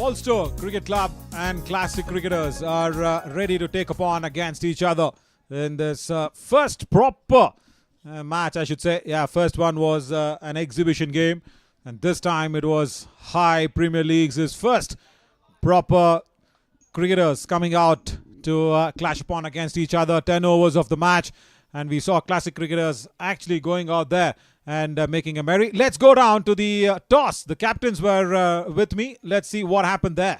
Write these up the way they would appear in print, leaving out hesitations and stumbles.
Bolster Cricket Club and Classic Cricketers are ready to take upon against each other in this first proper match, I should say. Yeah, first one was an exhibition game, and this time it was Hiiih Premier League's first proper cricketers coming out to clash upon against each other. 10 overs of the match, and we saw Classic Cricketers actually going out there and making a merry. Let's go down to the toss. The captains were with me. Let's see what happened there.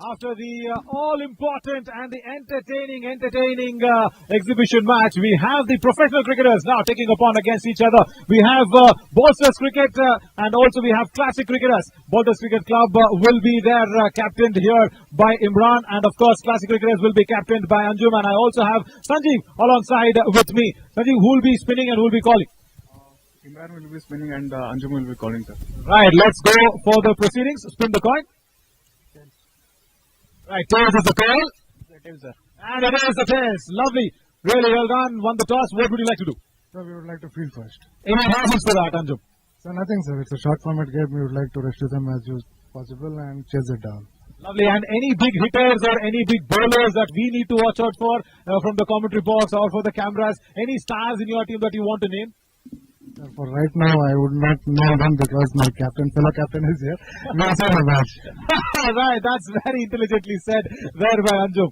After the all-important and the entertaining exhibition match, we have the professional cricketers now taking upon against each other. We have Bolster's cricket and also we have Classic Cricketers. Bolster's Cricket Club will be there captained here by Imran, and of course Classic Cricketers will be captained by Anjum, and I also have Sanjeev alongside with me. Sanjeev, who will be spinning and who will be calling? Imran will be spinning and Anjum will be calling, sir. Right, let's go for the proceedings. Spin the coin. Right, tails is the call. Tails, sir. And it is the tails. Lovely. Really well done. Won the toss. What would you like to do? Sir, we would like to field first. Any reasons for that, Anjum? Sir, nothing, sir. It's a short format game. We would like to rescue them as possible and chase it down. Lovely. And any big hitters or any big bowlers that we need to watch out for from the commentary box or for the cameras? Any stars in your team that you want to name? For right now, I would not know them because my fellow captain is here. We will see the match. Right, that's very intelligently said there by Anjum.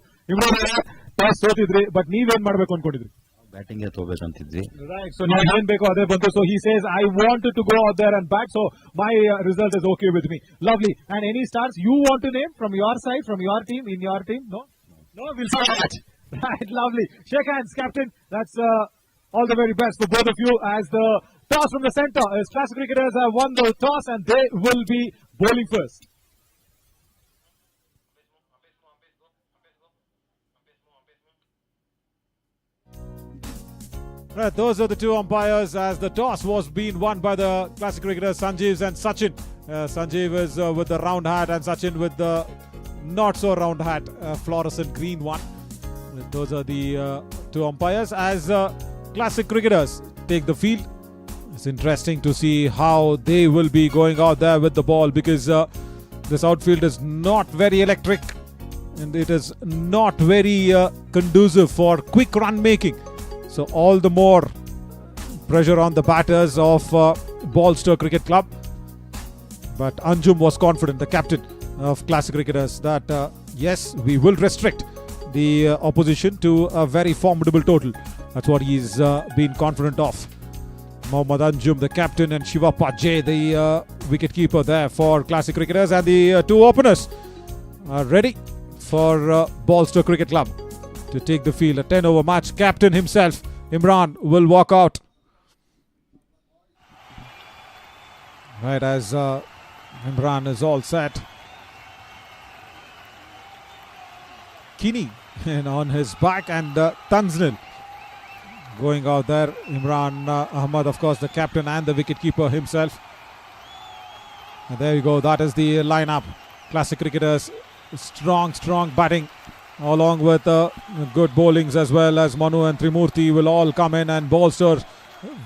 Toss ಸೋತಿದ್ರಿ, but ನೀವೇನ್ ಮಾಡಬೇಕು ಅನ್ಕೊಂಡಿದ್ರಿ? Batting ತಗೋಬೇಕಂತಿದ್ವಿ. Right, so ನೀವೇನ್ ಬೇಕೋ ಅದೇ ಬಂತು. So he says, I wanted to go out there and bat, so my result is okay with me. Lovely. And any stars you want to name from your side, from your team, in your team? No? No, we'll see the match. Right, lovely. Shake hands, captain. That's all the very best for both of you, as the toss from the center as Classic Cricketers have won the toss and they will be bowling first. Right, those are the two umpires as the toss was being won by the Classic Cricketers, Sanjeev and Sachin. Sanjeev is with the round hat and Sachin with the not so round hat, fluorescent green one. Those are the two umpires as Classic Cricketers take the field. It's interesting to see how they will be going out there with the ball, because this outfield is not very electric and it is not very conducive for quick run making. So all the more pressure on the batters of Bolster Cricket Club. But Anjum was confident, the captain of Classic Cricketers, that yes, we will restrict the opposition to a very formidable total. That's what he's been confident of. Mohammad Anjum, the captain, and Shivappa J, the wicket-keeper there for Classic Cricketers. And the two openers are ready for Bolster Cricket Club to take the field. A 10-over match. Captain himself, Imran, will walk out. Right, as Imran is all set. Kini on his back, and Tanzil going out there. Imran Ahmad, of course, the captain and the wicketkeeper himself. And there you go. That is the lineup. Classic Cricketers, strong batting, along with good bowlings as well, as Manu and Trimurti will all come in, and Bolster,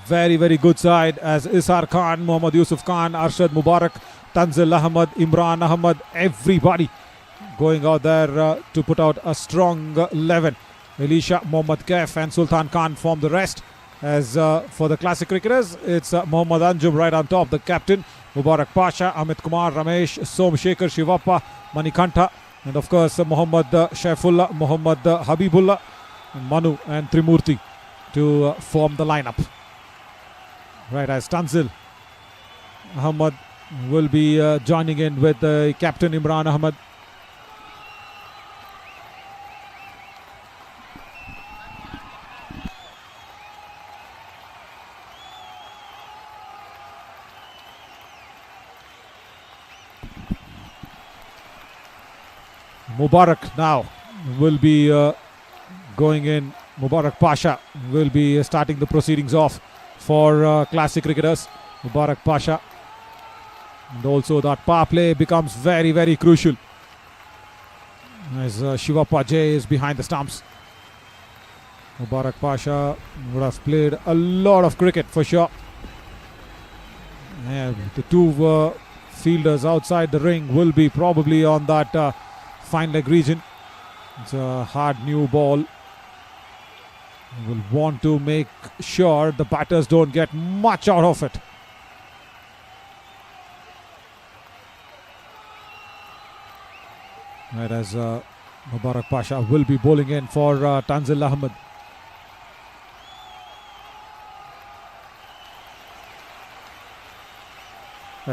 very good side, as Isar Khan, Muhammad Yusuf Khan, Arshad Mubarak, Tanzil Ahmad, Imran Ahmad, everybody going out there to put out a strong 11. Elisha, Mohammad Kaif and Sultan Khan form the rest. As for the Classic Cricketers, it's Mohammad Anjum right on top, the captain, Mubarak Pasha, Amit Kumar, Ramesh, Somshekhar, Shivappa, Manikantha, and of course Muhammad Shaifullah, Muhammad Habibullah, Manu and Trimurti to form the lineup. Right, as Tanzil Ahmad will be joining in with the captain Imran Ahmad. Mubarak now will be going in. Mubarak Pasha will be starting the proceedings off for Classic Cricketers. Mubarak Pasha. And also that power play becomes very crucial, as Shivappa J is behind the stumps. Mubarak Pasha would have played a lot of cricket for sure. Yeah, the two fielders outside the ring will be probably on that fine leg region. It's a hard new ball. You will want to make sure the batters don't get much out of it. Whereas Mubarak Pasha will be bowling in for Tanzil Ahmed.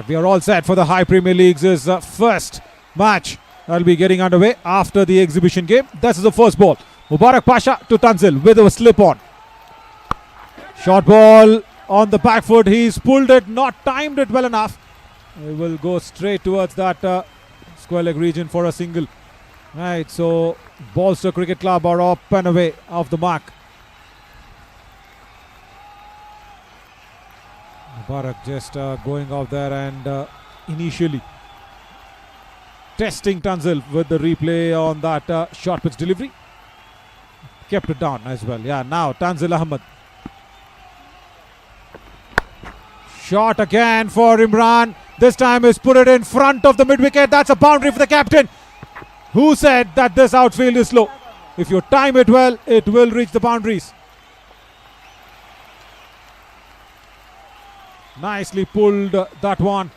We are all set for the High Premier League's first match that will be getting underway after the exhibition game. This is the first ball. Mubarak Pasha to Tanzil with a slip on. Short ball on the back foot. He's pulled it, not timed it well enough. He will go straight towards that square leg region for a single. Right, so Bolster Cricket Club are up and away off the mark. Mubarak just going out there and initially testing Tanzil with the replay on that short pitch delivery. Kept it down as well. Yeah, now Tanzil Ahmed. Shot again for Imran. This time he's put it in front of the mid wicket. That's a boundary for the captain. Who said that this outfield is slow? If you time it well, it will reach the boundaries. Nicely pulled that one.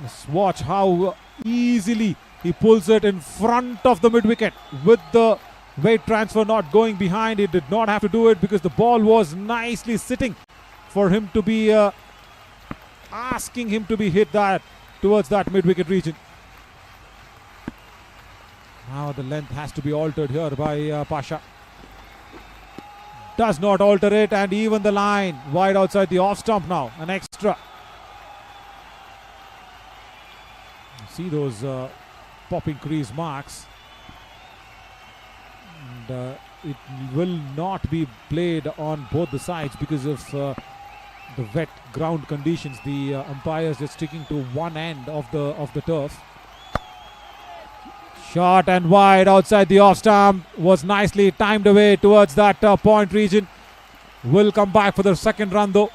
Just watch how easily he pulls it in front of the mid wicket with the weight transfer not going behind. He did not have to do it because the ball was nicely sitting for him to be asking him to be hit that towards that mid wicket region. Now the length has to be altered here by Pasha. Does not alter it, and even the line wide outside the off stump now, an extra. See those popping crease marks, and it will not be played on both the sides because of the wet ground conditions. The umpires just sticking to one end of the turf. Short and wide outside the off stump was nicely timed away towards that point region. Will come back for the second run though.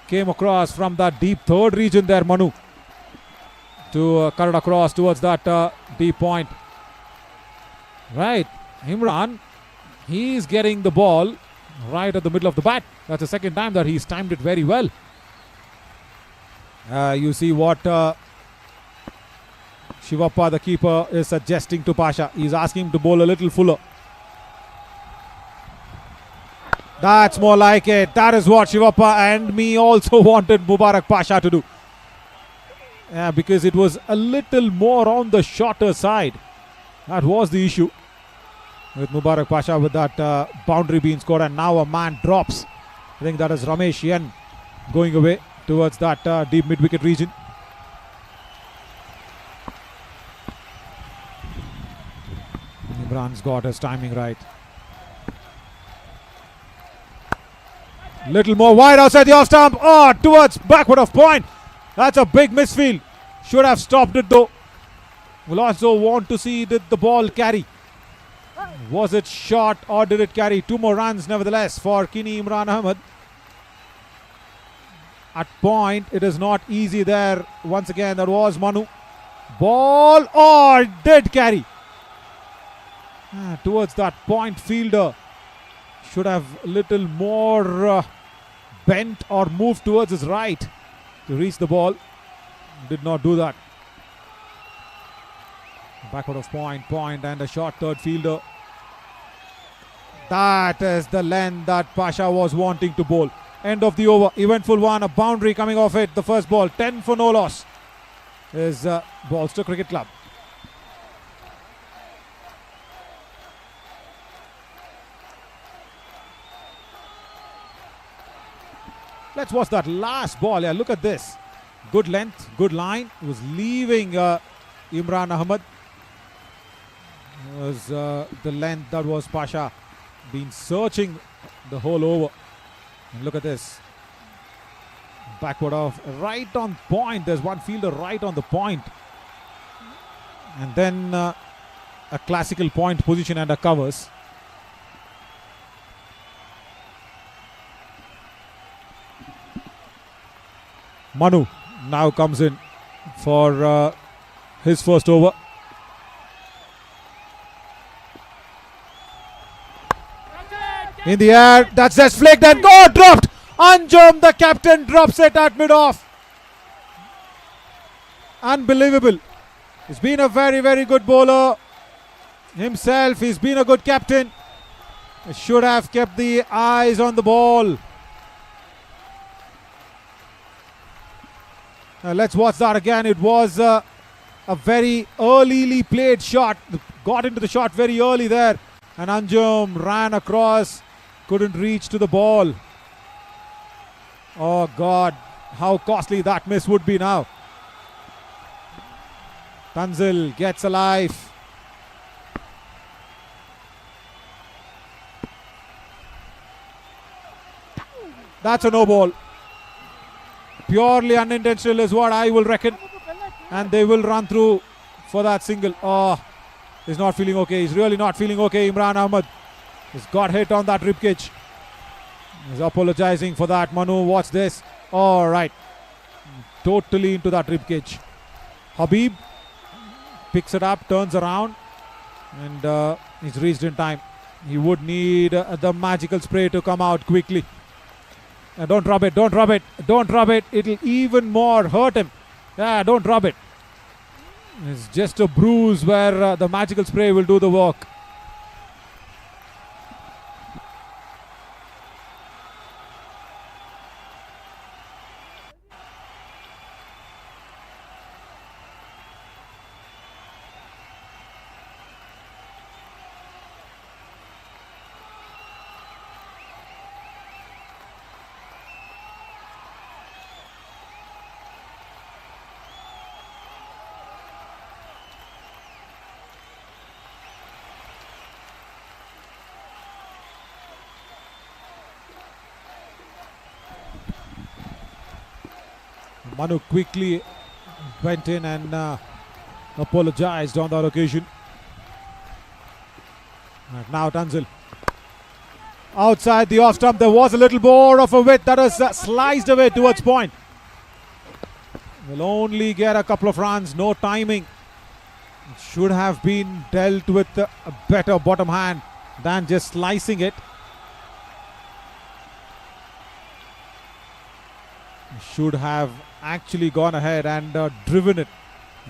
Came across from that deep third region there, Manu, to cut it across towards that deep point. Right, Imran, he's getting the ball right at the middle of the bat. That's the second time that he's timed it very well. You see what Shivappa, the keeper, is suggesting to Pasha. He's asking him to bowl a little fuller. That's more like it. That is what Shivappa and me also wanted Mubarak Pasha to do. Yeah, because it was a little more on the shorter side. That was the issue with Mubarak Pasha, with that boundary being scored, and now a man drops. I think that is Ramesh Yen going away towards that deep mid-wicket region. Imran's got his timing right. Little more wide outside the off stump. Oh, towards backward of point. That's a big misfield. Should have stopped it though. We'll also want to see, did the ball carry? Was it short or did it carry? 2 more runs nevertheless for Kini Imran Ahmed. At point, it is not easy there. Once again, that was Manu. Ball, oh, it did carry. Towards that point fielder. Should have a little more bent or moved towards his right to reach the ball. Did not do that. Backward of point and a short third fielder. That is the length that Pasha was wanting to bowl. End of the over. Eventful one. A boundary coming off it. The first ball. 10 for no loss is Bolster Cricket Club. Let's watch that last ball. Yeah, look at this. Good length, good line. It was leaving Imran Ahmed. It was the length that was Pasha been searching the whole over. And look at this. Backward off, right on point. There's one fielder right on the point. And then a classical point position and a covers. Manu now comes in for his first over. In the air, that's just flicked and go dropped. Anjum, the captain, drops it at mid-off. Unbelievable. He's been a very, very good bowler himself. He's been a good captain. He should have kept the eyes on the ball. Now let's watch that again. It was a very earlyly played shot. Got into the shot very early there. And Anjum ran across. Couldn't reach to the ball. Oh God, how costly that miss would be now. Tanzil gets alive. That's a no ball. Purely unintentional is what I will reckon. And they will run through for that single. Oh, he's not feeling okay. He's really not feeling okay, Imran Ahmed. He's got hit on that ribcage. He's apologizing for that. Manu, watch this. All right. Totally into that ribcage. Habib picks it up, turns around, and he's reached in time. He would need the magical spray to come out quickly. Don't drop it, don't drop it, don't drop it. It'll even more hurt him. Yeah, don't drop it. It's just a bruise where the magical spray will do the work. Manu quickly went in and apologized on that occasion. And now Tanzil. Outside the off stump, there was a little more of a width that was sliced away towards point. Will only get a couple of runs, no timing. It should have been dealt with a better bottom hand than just slicing it. Should have actually gone ahead and driven it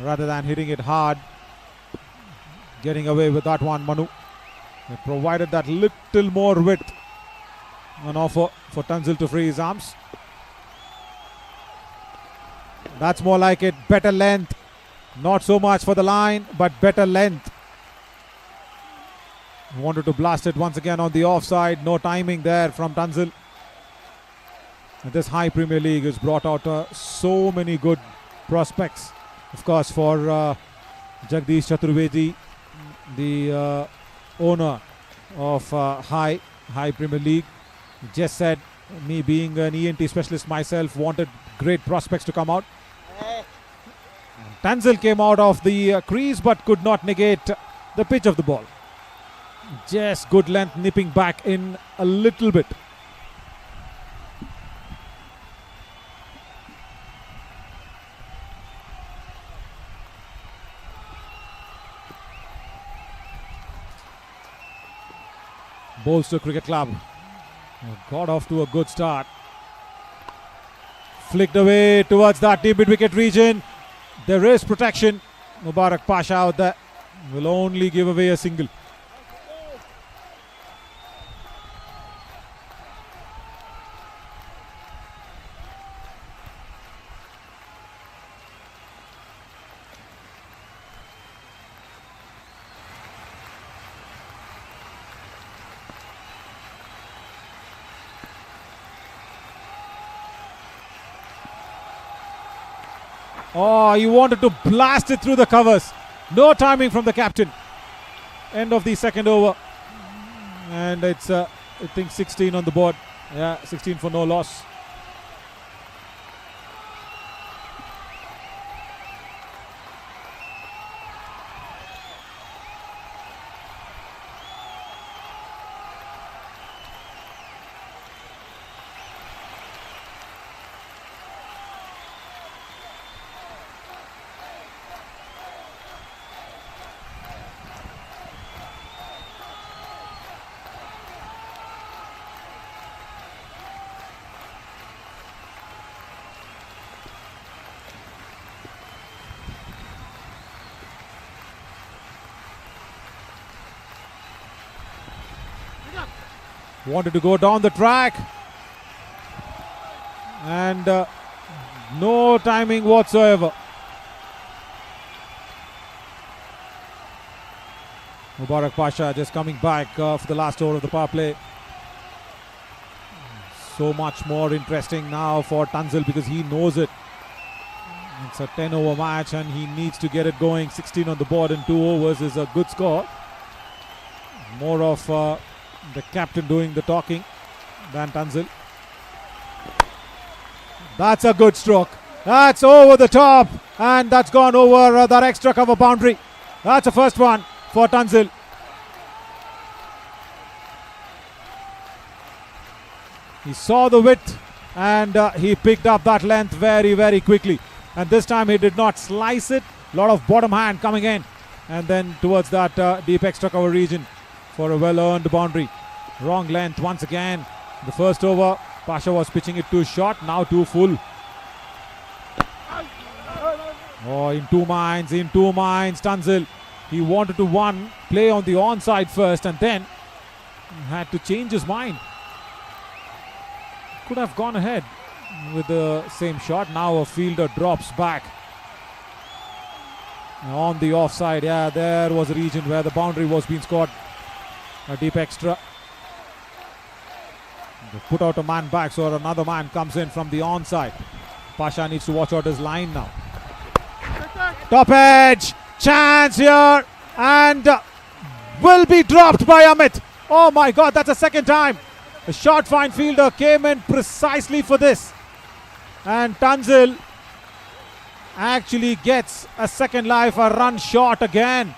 rather than hitting it hard. Getting away with that one, Manu. They provided that little more width. An offer for Tanzil to free his arms. That's more like it. Better length. Not so much for the line, but better length. Wanted to blast it once again on the offside. No timing there from Tanzil. This high Premier League has brought out so many good prospects. Of course, for Jagdish Chaturvedi, the owner of High Premier League, just said, me being an ENT specialist myself, wanted great prospects to come out. Tanzil came out of the crease but could not negate the pitch of the ball. Just good length, nipping back in a little bit. Bolster Cricket Club got off to a good start. Flicked away towards that deep mid-wicket region. There is protection. Mubarak Pasha out there will only give away a single. Oh, he wanted to blast it through the covers. No timing from the captain. End of the second over. And it's, I think, 16 on the board. Yeah, 16 for no loss. Wanted to go down the track. And no timing whatsoever. Mubarak Pasha just coming back for the last over of the power play. So much more interesting now for Tanzil because he knows it. It's a 10-over match and he needs to get it going. 16 on the board in 2 overs is a good score. More of the captain doing the talking than Tanzil. That's a good stroke. That's over the top and that's gone over that extra cover boundary. That's the first one for Tanzil. He saw the width and he picked up that length very, very quickly. And this time he did not slice it. A lot of bottom hand coming in. And then towards that deep extra cover region for a well-earned boundary. Wrong length once again. The first over, Pasha was pitching it too short. Now too full. Oh, in two minds, Tanzil. He wanted to play on the onside first and then had to change his mind. Could have gone ahead with the same shot. Now a fielder drops back on the offside. Yeah, there was a region where the boundary was being scored. A deep extra. They put out a man back, so another man comes in from the onside. Pasha needs to watch out his line now. Top edge, chance here, and will be dropped by Amit. Oh my God, that's the second time. The short fine fielder came in precisely for this. And Tanzil actually gets a second life, a run short again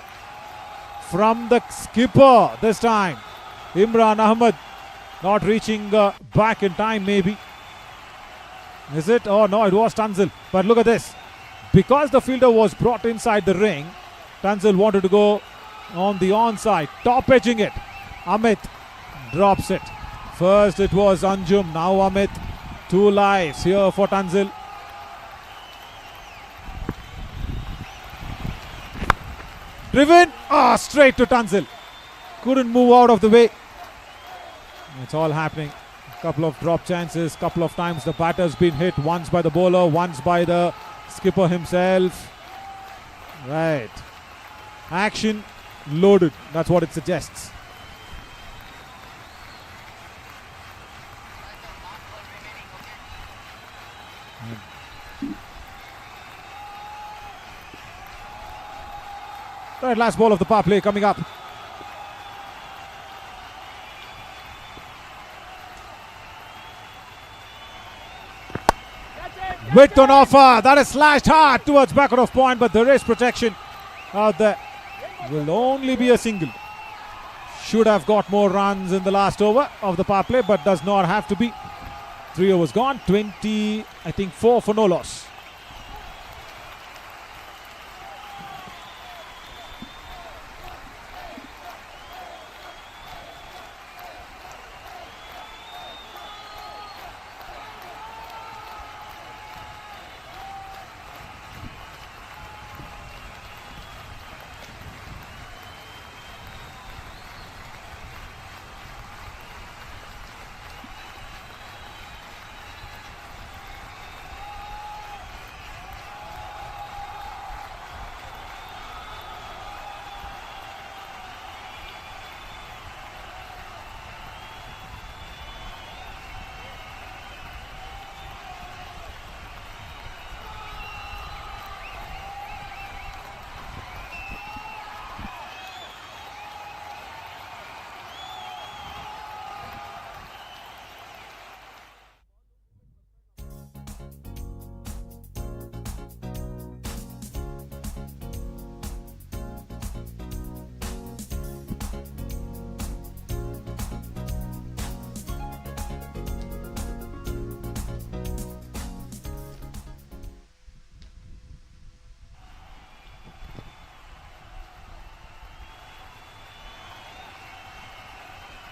from the skipper this time. Imran Ahmed not reaching back in time maybe. Is it? Oh no, it was Tanzil. But look at this. Because the fielder was brought inside the ring, Tanzil wanted to go on the onside, top edging it. Amit drops it. First it was Anjum, now Amit. 2 lives here for Tanzil. Driven, straight to Tanzil. Couldn't move out of the way. It's all happening. Couple of drop chances, couple of times the batter's been hit. Once by the bowler, once by the skipper himself. Right. Action loaded. That's what it suggests. Right, last ball of the power play coming up. Width on offer. That is slashed hard towards back of point, but there is protection out there. Will only be a single. Should have got more runs in the last over of the power play, but does not have to be. 3 overs gone. 20, I think 4 for no loss.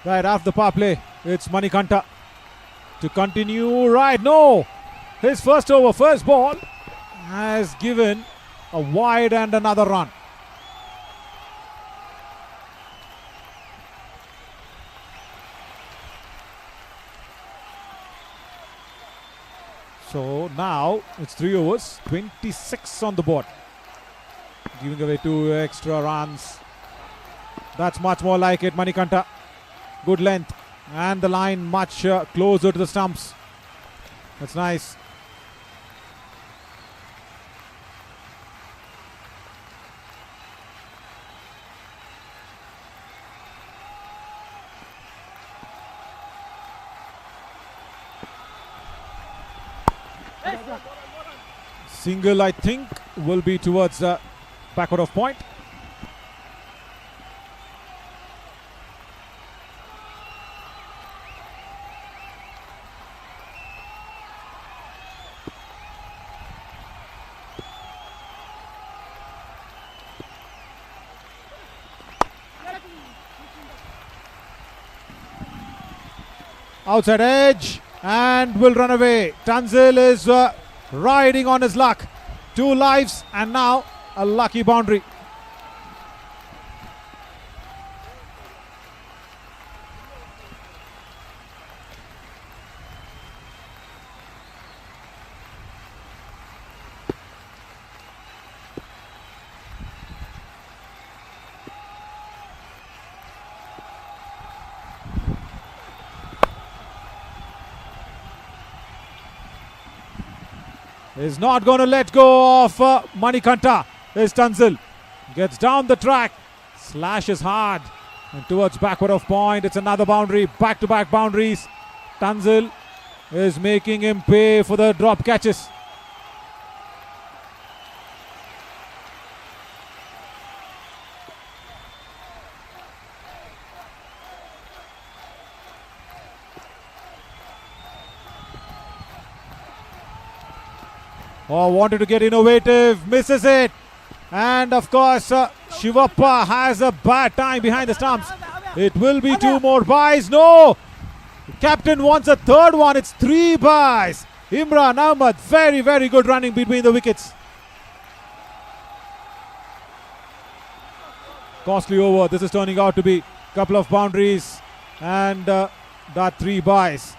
Right after the power play, it's Manikanta to continue. Right, no! His first over, first ball has given a wide and another run. So now it's 3 overs, 26 on the board. Giving away 2 extra runs. That's much more like it. Manikanta, good length, and the line much closer to the stumps. That's nice. Single, I think, will be towards the backward of point. Outside edge and will run away. Tanzil is riding on his luck. 2 lives and now a lucky boundary. Is not going to let go of Manikanta. Is Tanzil. Gets down the track. Slashes hard. And towards backward of point. It's another boundary. Back-to-back boundaries. Tanzil is making him pay for the drop catches. Oh, wanted to get innovative, misses it. And of course, Shivappa has a bad time behind the stumps. It will be 2 more byes. No! The captain wants a 3rd one. It's 3 byes. Imran Ahmad, very, very good running between the wickets. Costly over. This is turning out to be a couple of boundaries. And that 3 byes.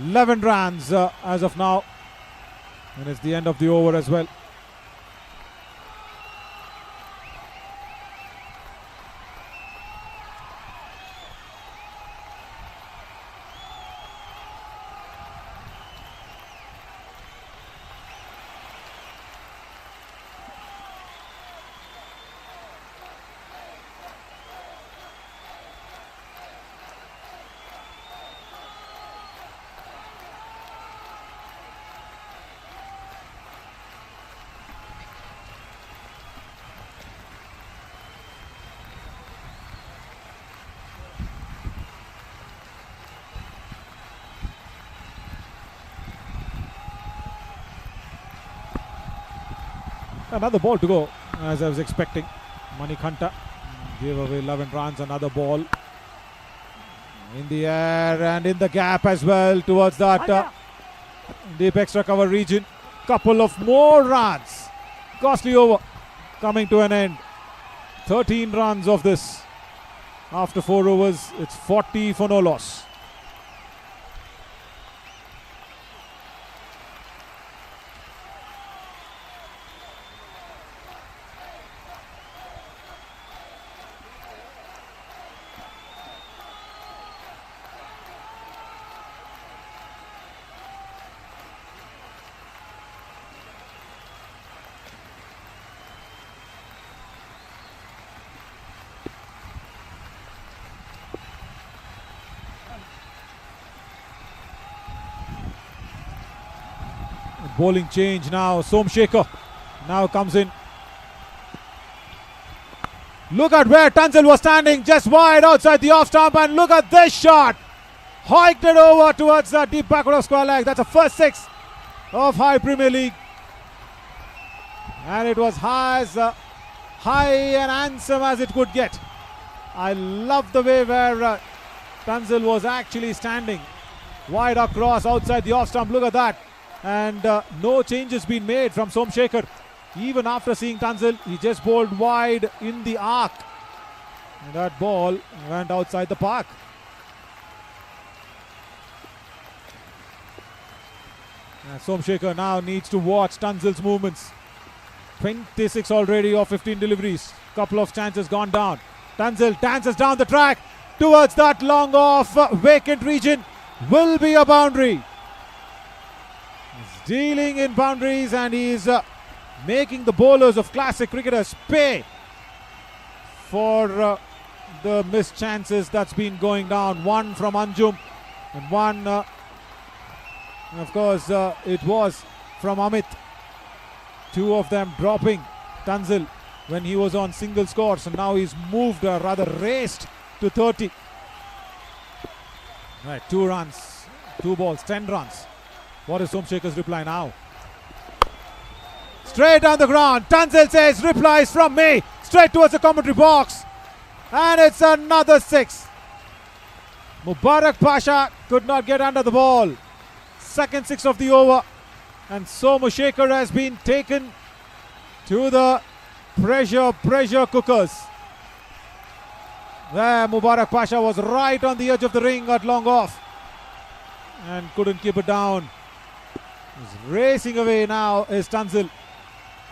11 runs as of now. And it's the end of the over as well. Another ball to go, as I was expecting. Manikanta gave away 11 runs. Another ball in the air and in the gap as well towards that deep extra cover region. Couple of more runs. Costly over coming to an end. 13 runs of this. After 4 overs, it's 40 for no loss. Bowling change now. Somshekhar now comes in. Look at where Tanzil was standing, just wide outside the off stump, and look at this shot. Hiked it over towards the deep backward of square leg. That's a first 6 of High Premier League. And it was as high and handsome as it could get. I love the way where Tanzil was actually standing wide across outside the off stump. Look at that. And no changes been made from Somshekhar. Even after seeing Tanzil, he just bowled wide in the arc. And that ball went outside the park. Somshekhar now needs to watch Tanzil's movements. 26 already of 15 deliveries. Couple of chances gone down. Tanzil dances down the track towards that long off vacant region. Will be a boundary. He's dealing in boundaries and he's making the bowlers of classic cricketers pay for the missed chances that's been going down. One from Anjum and one, of course, it was from Amit. Two of them dropping Tanzil when he was on single scores, and now he's moved, rather raced to 30. Right, 2 runs, 2 balls, 10 runs. What is Somshekhar's reply now? Straight down the ground. Tanzil says, replies from me. Straight towards the commentary box. And it's another 6. Mubarak Pasha could not get under the ball. Second 6 of the over. And Somshekhar has been taken to the pressure cookers. There, Mubarak Pasha was right on the edge of the ring at long off and couldn't keep it down. He's racing away now is Tanzil.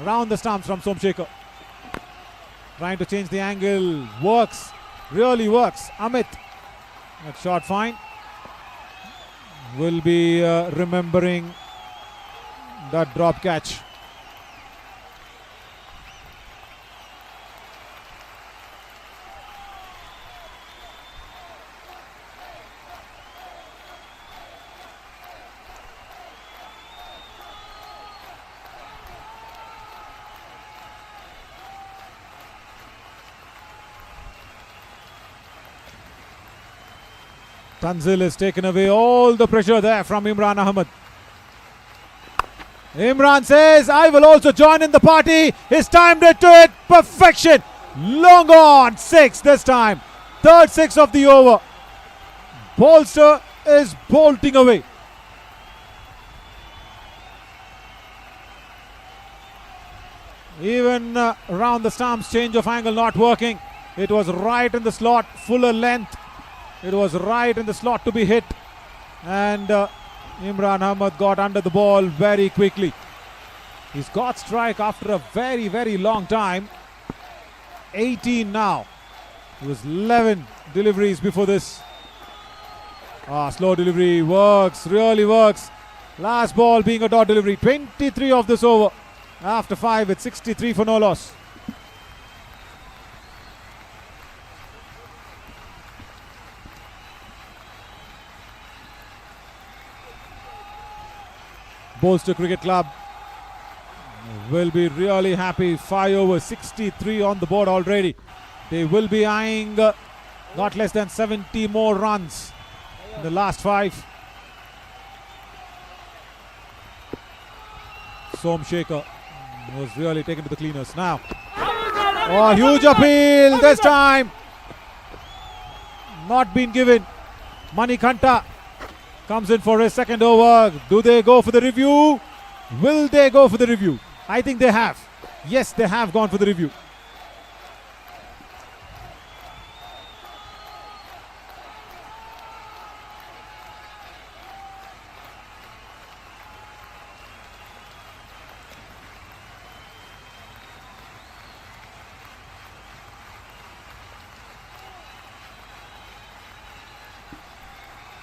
Around the stumps from Somshekhar. Trying to change the angle. Works. Really works. Amit. That shot fine. Will be remembering that drop catch. Tanzil has taken away all the pressure there from Imran Ahmed. Imran says, I will also join in the party. He's timed it to it. Perfection. Long on. 6 this time. Third 6 of the over. Bolster is bolting away. Even around the stumps, change of angle not working. It was right in the slot, fuller length. It was right in the slot to be hit. And Imran Ahmed got under the ball very quickly. He's got strike after a very, very long time. 18 now. It was 11 deliveries before this. Slow delivery works, really works. Last ball being a dot delivery. 23 of this over. After 5, it's 63 for no loss. Bolster Cricket Club will be really happy. 5 over 63 on the board already. They will be eyeing not less than 70 more runs in the last 5. Somshekhar was really taken to the cleaners now. Oh, huge appeal this time. Not been given. Manikanta comes in for his second over. Do they go for the review? Will they go for the review? I think they have. Yes, they have gone for the review.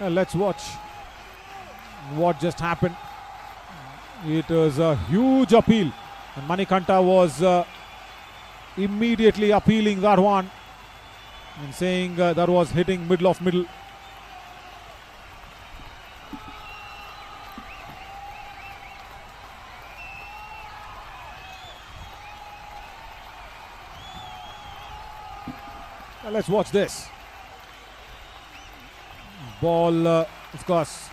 Let's watch what just happened. It was a huge appeal, and Manikanta was immediately appealing that one and saying that was hitting middle of middle. Let's watch this. Ball, of course,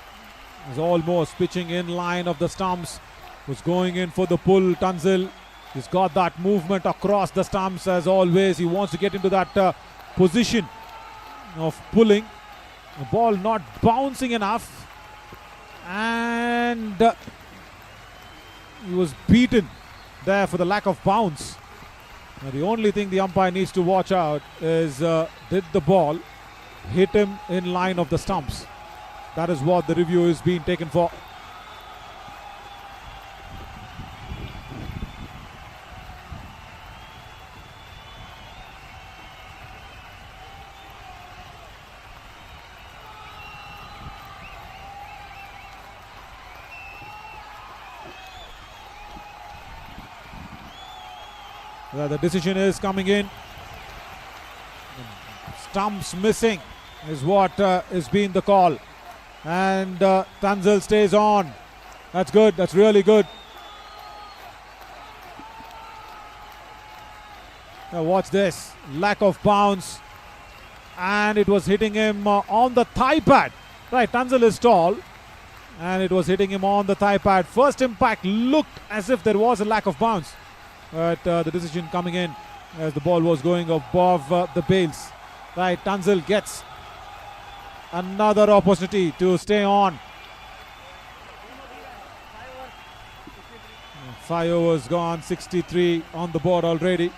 is almost pitching in line of the stumps. Was going in for the pull. Tanzil, he's got that movement across the stumps as always. He wants to get into that position of pulling. The ball not bouncing enough. And he was beaten there for the lack of bounce. Now the only thing the umpire needs to watch out is did the ball hit him in line of the stumps? That is what the review is being taken for. The decision is coming in. Stumps missing is what is being the call. And Tanzil stays on. That's good. That's really good. Now watch this. Lack of bounce. And it was hitting him on the thigh pad. Right, Tanzil is tall. And it was hitting him on the thigh pad. First impact looked as if there was a lack of bounce. But the decision coming in as the ball was going above the bails. Right, Tanzil gets another opportunity to stay on. 5 overs gone, 63 on the board already.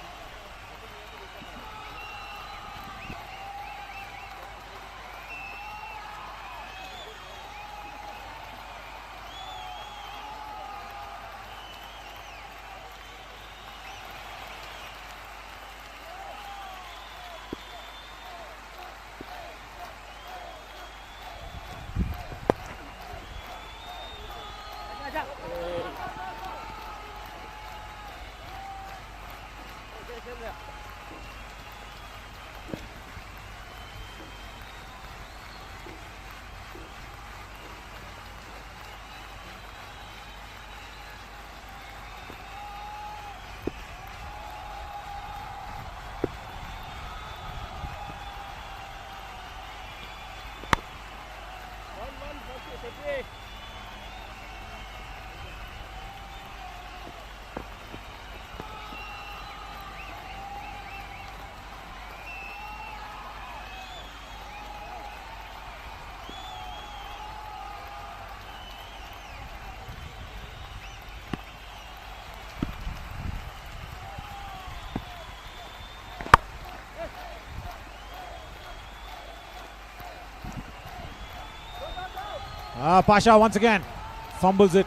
Pasha once again fumbles it.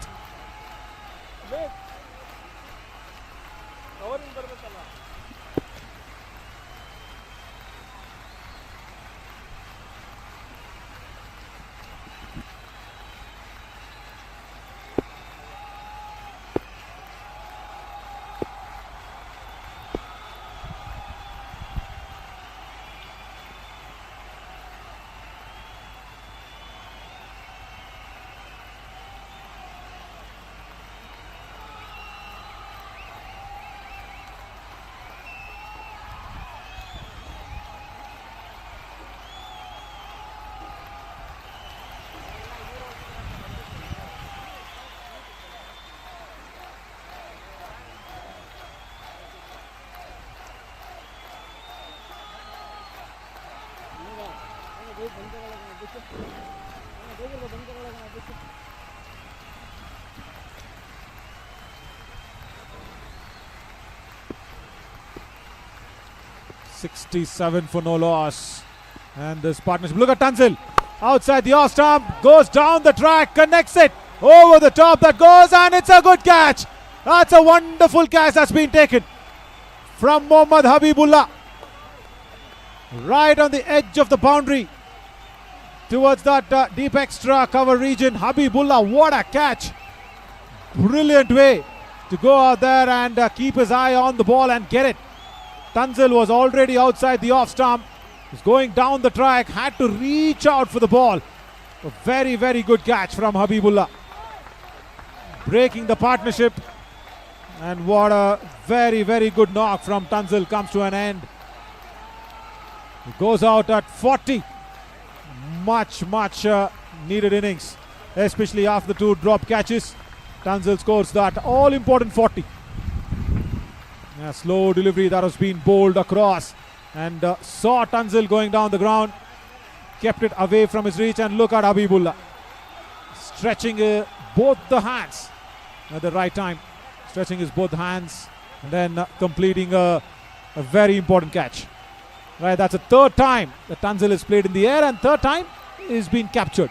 .67 for no loss. And this partnership. Look at Tanzil. Outside the off stump. Goes down the track. Connects it. Over the top. That goes. And it's a good catch. That's a wonderful catch that's been taken from Mohammad Habibullah. Right on the edge of the boundary. Towards that deep extra cover region. Habibullah. What a catch. Brilliant way to go out there and keep his eye on the ball and get it. Tanzil was already outside the off stump. He's going down the track. Had to reach out for the ball. A very, very good catch from Habibullah. Breaking the partnership. And what a very, very good knock from Tanzil comes to an end. He goes out at 40. Much, much needed innings. Especially after the two drop catches. Tanzil scores that all-important 40. A slow delivery that was being bowled across. And saw Tanzil going down the ground. Kept it away from his reach. And look at Habibullah. Stretching both the hands at the right time. Stretching his both hands. And then completing a very important catch. Right, that's the third time that Tanzil is played in the air. And third time is being captured.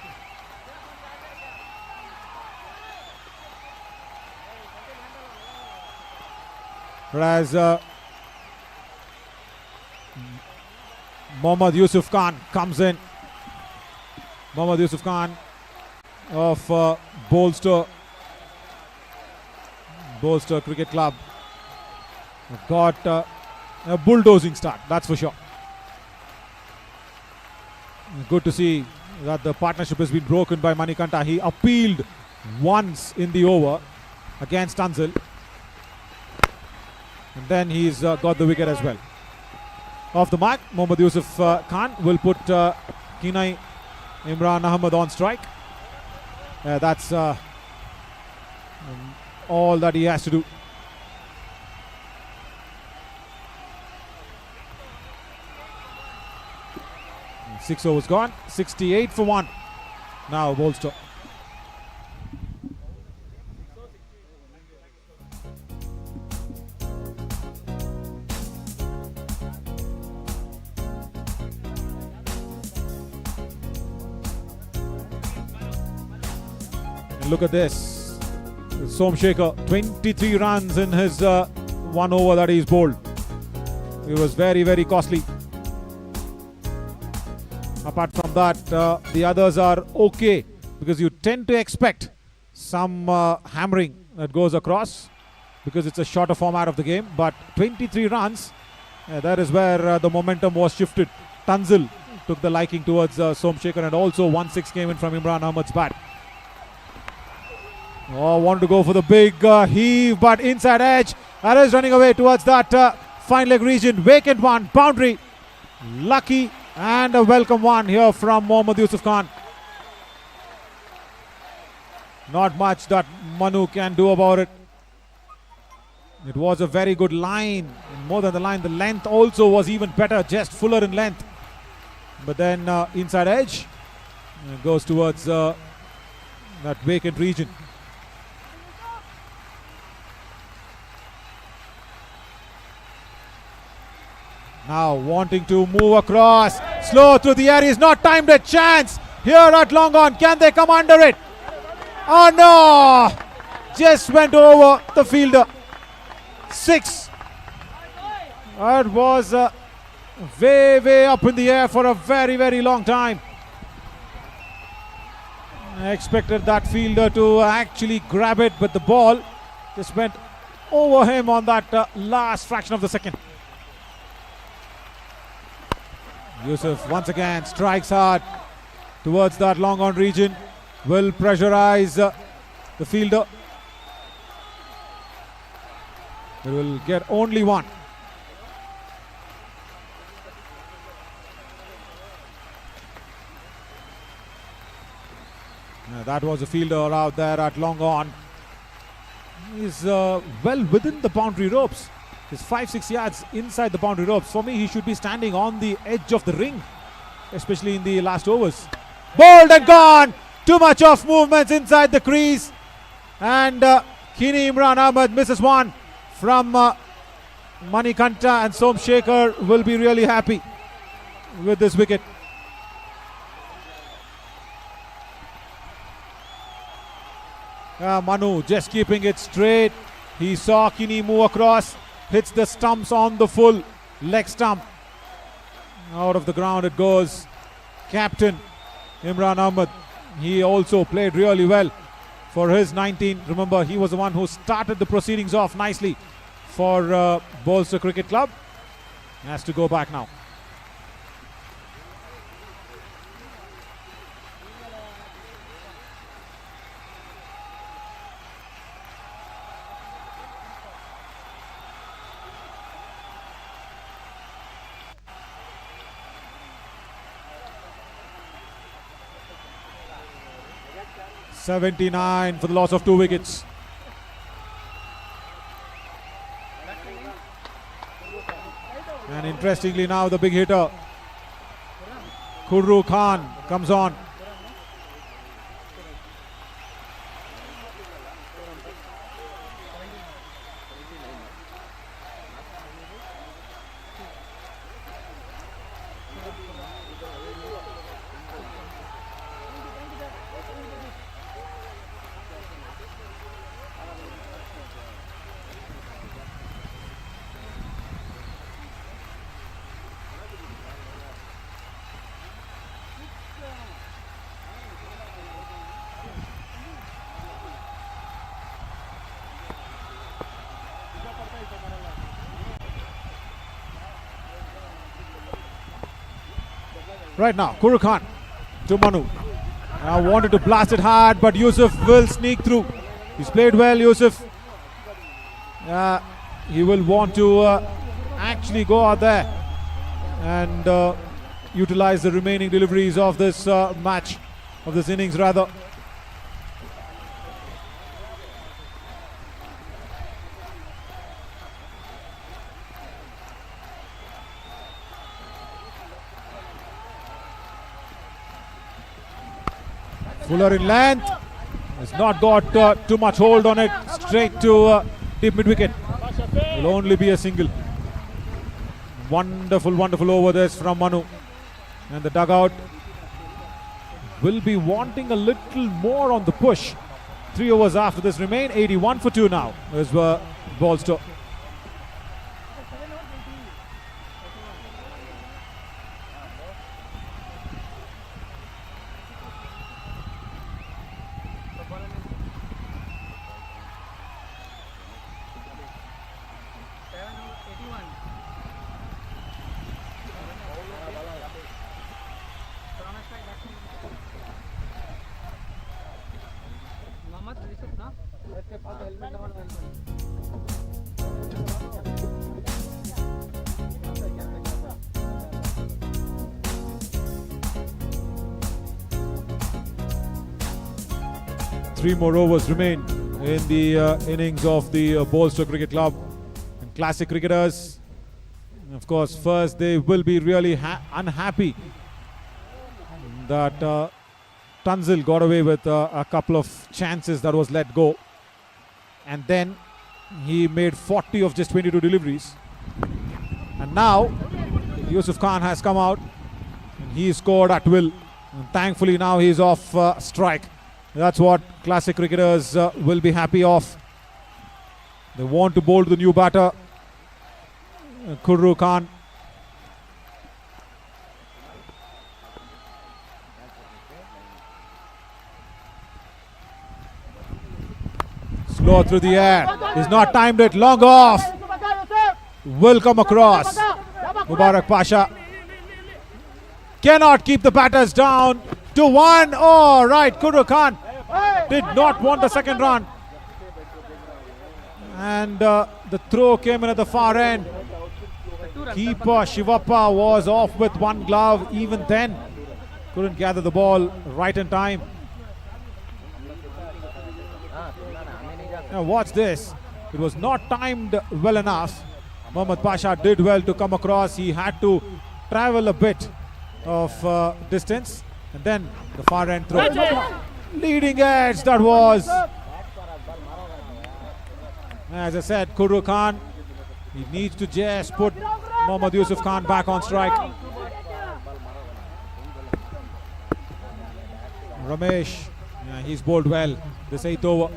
Whereas Mohammad Yusuf Khan comes in. Mohammad Yusuf Khan of Bolster Cricket Club. got a bulldozing start, that's for sure. Good to see that the partnership has been broken by Manikanta. He appealed once in the over against Tanzil. And then he's got the wicket as well. Off the mark, Mohammad Yusuf Khan will put Kinai Imran Ahmed on strike. That's all that he has to do. And 6 overs gone, 68 for 1. Now Bolster. Look at this. Somshekhar, 23 runs in his 1 over that he's bowled. It was very, very costly. Apart from that, the others are okay because you tend to expect some hammering that goes across because it's a shorter format of the game. But 23 runs, that is where the momentum was shifted. Tanzil took the liking towards Somshekhar, and also 1-6 came in from Imran Ahmed's bat. Oh, wanted to go for the big heave, but inside edge. That is running away towards that fine leg region. Vacant one, boundary. Lucky and a welcome one here from Mohammad Yusuf Khan. Not much that Manu can do about it. It was a very good line. More than the line, the length also was even better, just fuller in length. But then inside edge, it goes towards that vacant region. Now wanting to move across, slow through the air, he's not timed a chance here at long on. Can they come under it? Oh no! Just went over the fielder. 6. That was way up in the air for a very, very long time. I expected that fielder to actually grab it, but the ball just went over him on that last fraction of the second. Yusuf once again strikes hard towards that long on region. Will pressurize the fielder. He will get only one. That was a fielder out there at long on. He's well within the boundary ropes. He's 5-6 yards inside the boundary ropes. For me, he should be standing on the edge of the ring, especially in the last overs. Bowled and gone. Too much off movements inside the crease. And Kini Imran Ahmed misses one from Manikanta, and Somshekhar will be really happy with this wicket. Manu just keeping it straight. He saw Kini move across, hits the stumps on the full leg stump. Out of the ground it goes. Captain Imran Ahmed, he also played really well for his 19. Remember, he was the one who started the proceedings off nicely for Bolster Cricket Club. He has to go back now. .79 for the loss of 2 wickets. And interestingly now the big hitter Khurru Khan comes on. Right now, Kuru Khan to Manu. Now wanted to blast it hard, but Yusuf will sneak through. He's played well, Yusuf. He will want to actually go out there and utilize the remaining deliveries of this match, of this innings rather. Fuller in length. Has not got too much hold on it. Straight to deep mid wicket. Will only be a single. Wonderful, wonderful over this from Manu. And the dugout will be wanting a little more on the push. 3 overs after this remain. 81 for 2 now is Bolster. Three more overs remain in the innings of the Bolster Cricket Club. And classic cricketers, of course, first they will be really unhappy that Tanzil got away with a couple of chances that was let go. And then he made 40 of just 22 deliveries. And now Yusuf Khan has come out and he scored at will. And thankfully now he's off strike. That's what classic cricketers will be happy of. They want to bowl to the new batter, Kuru Khan. Slow through the air. He's not timed it. Long off. Will come across. Mubarak Pasha cannot keep the batters down. 2-1. Oh, right. Kuru Khan did not want the second run. And the throw came in at the far end. Keeper Shivappa was off with one glove. Even then, couldn't gather the ball right in time. Now watch this. It was not timed well enough. Mohammad Pasha did well to come across. He had to travel a bit of distance. And then the far end throw. Leading edge that was. As I said, Kuru Khan, he needs to just put Mohammad Yusuf Khan back on strike. Ramesh, yeah, he's bowled well this 8th over.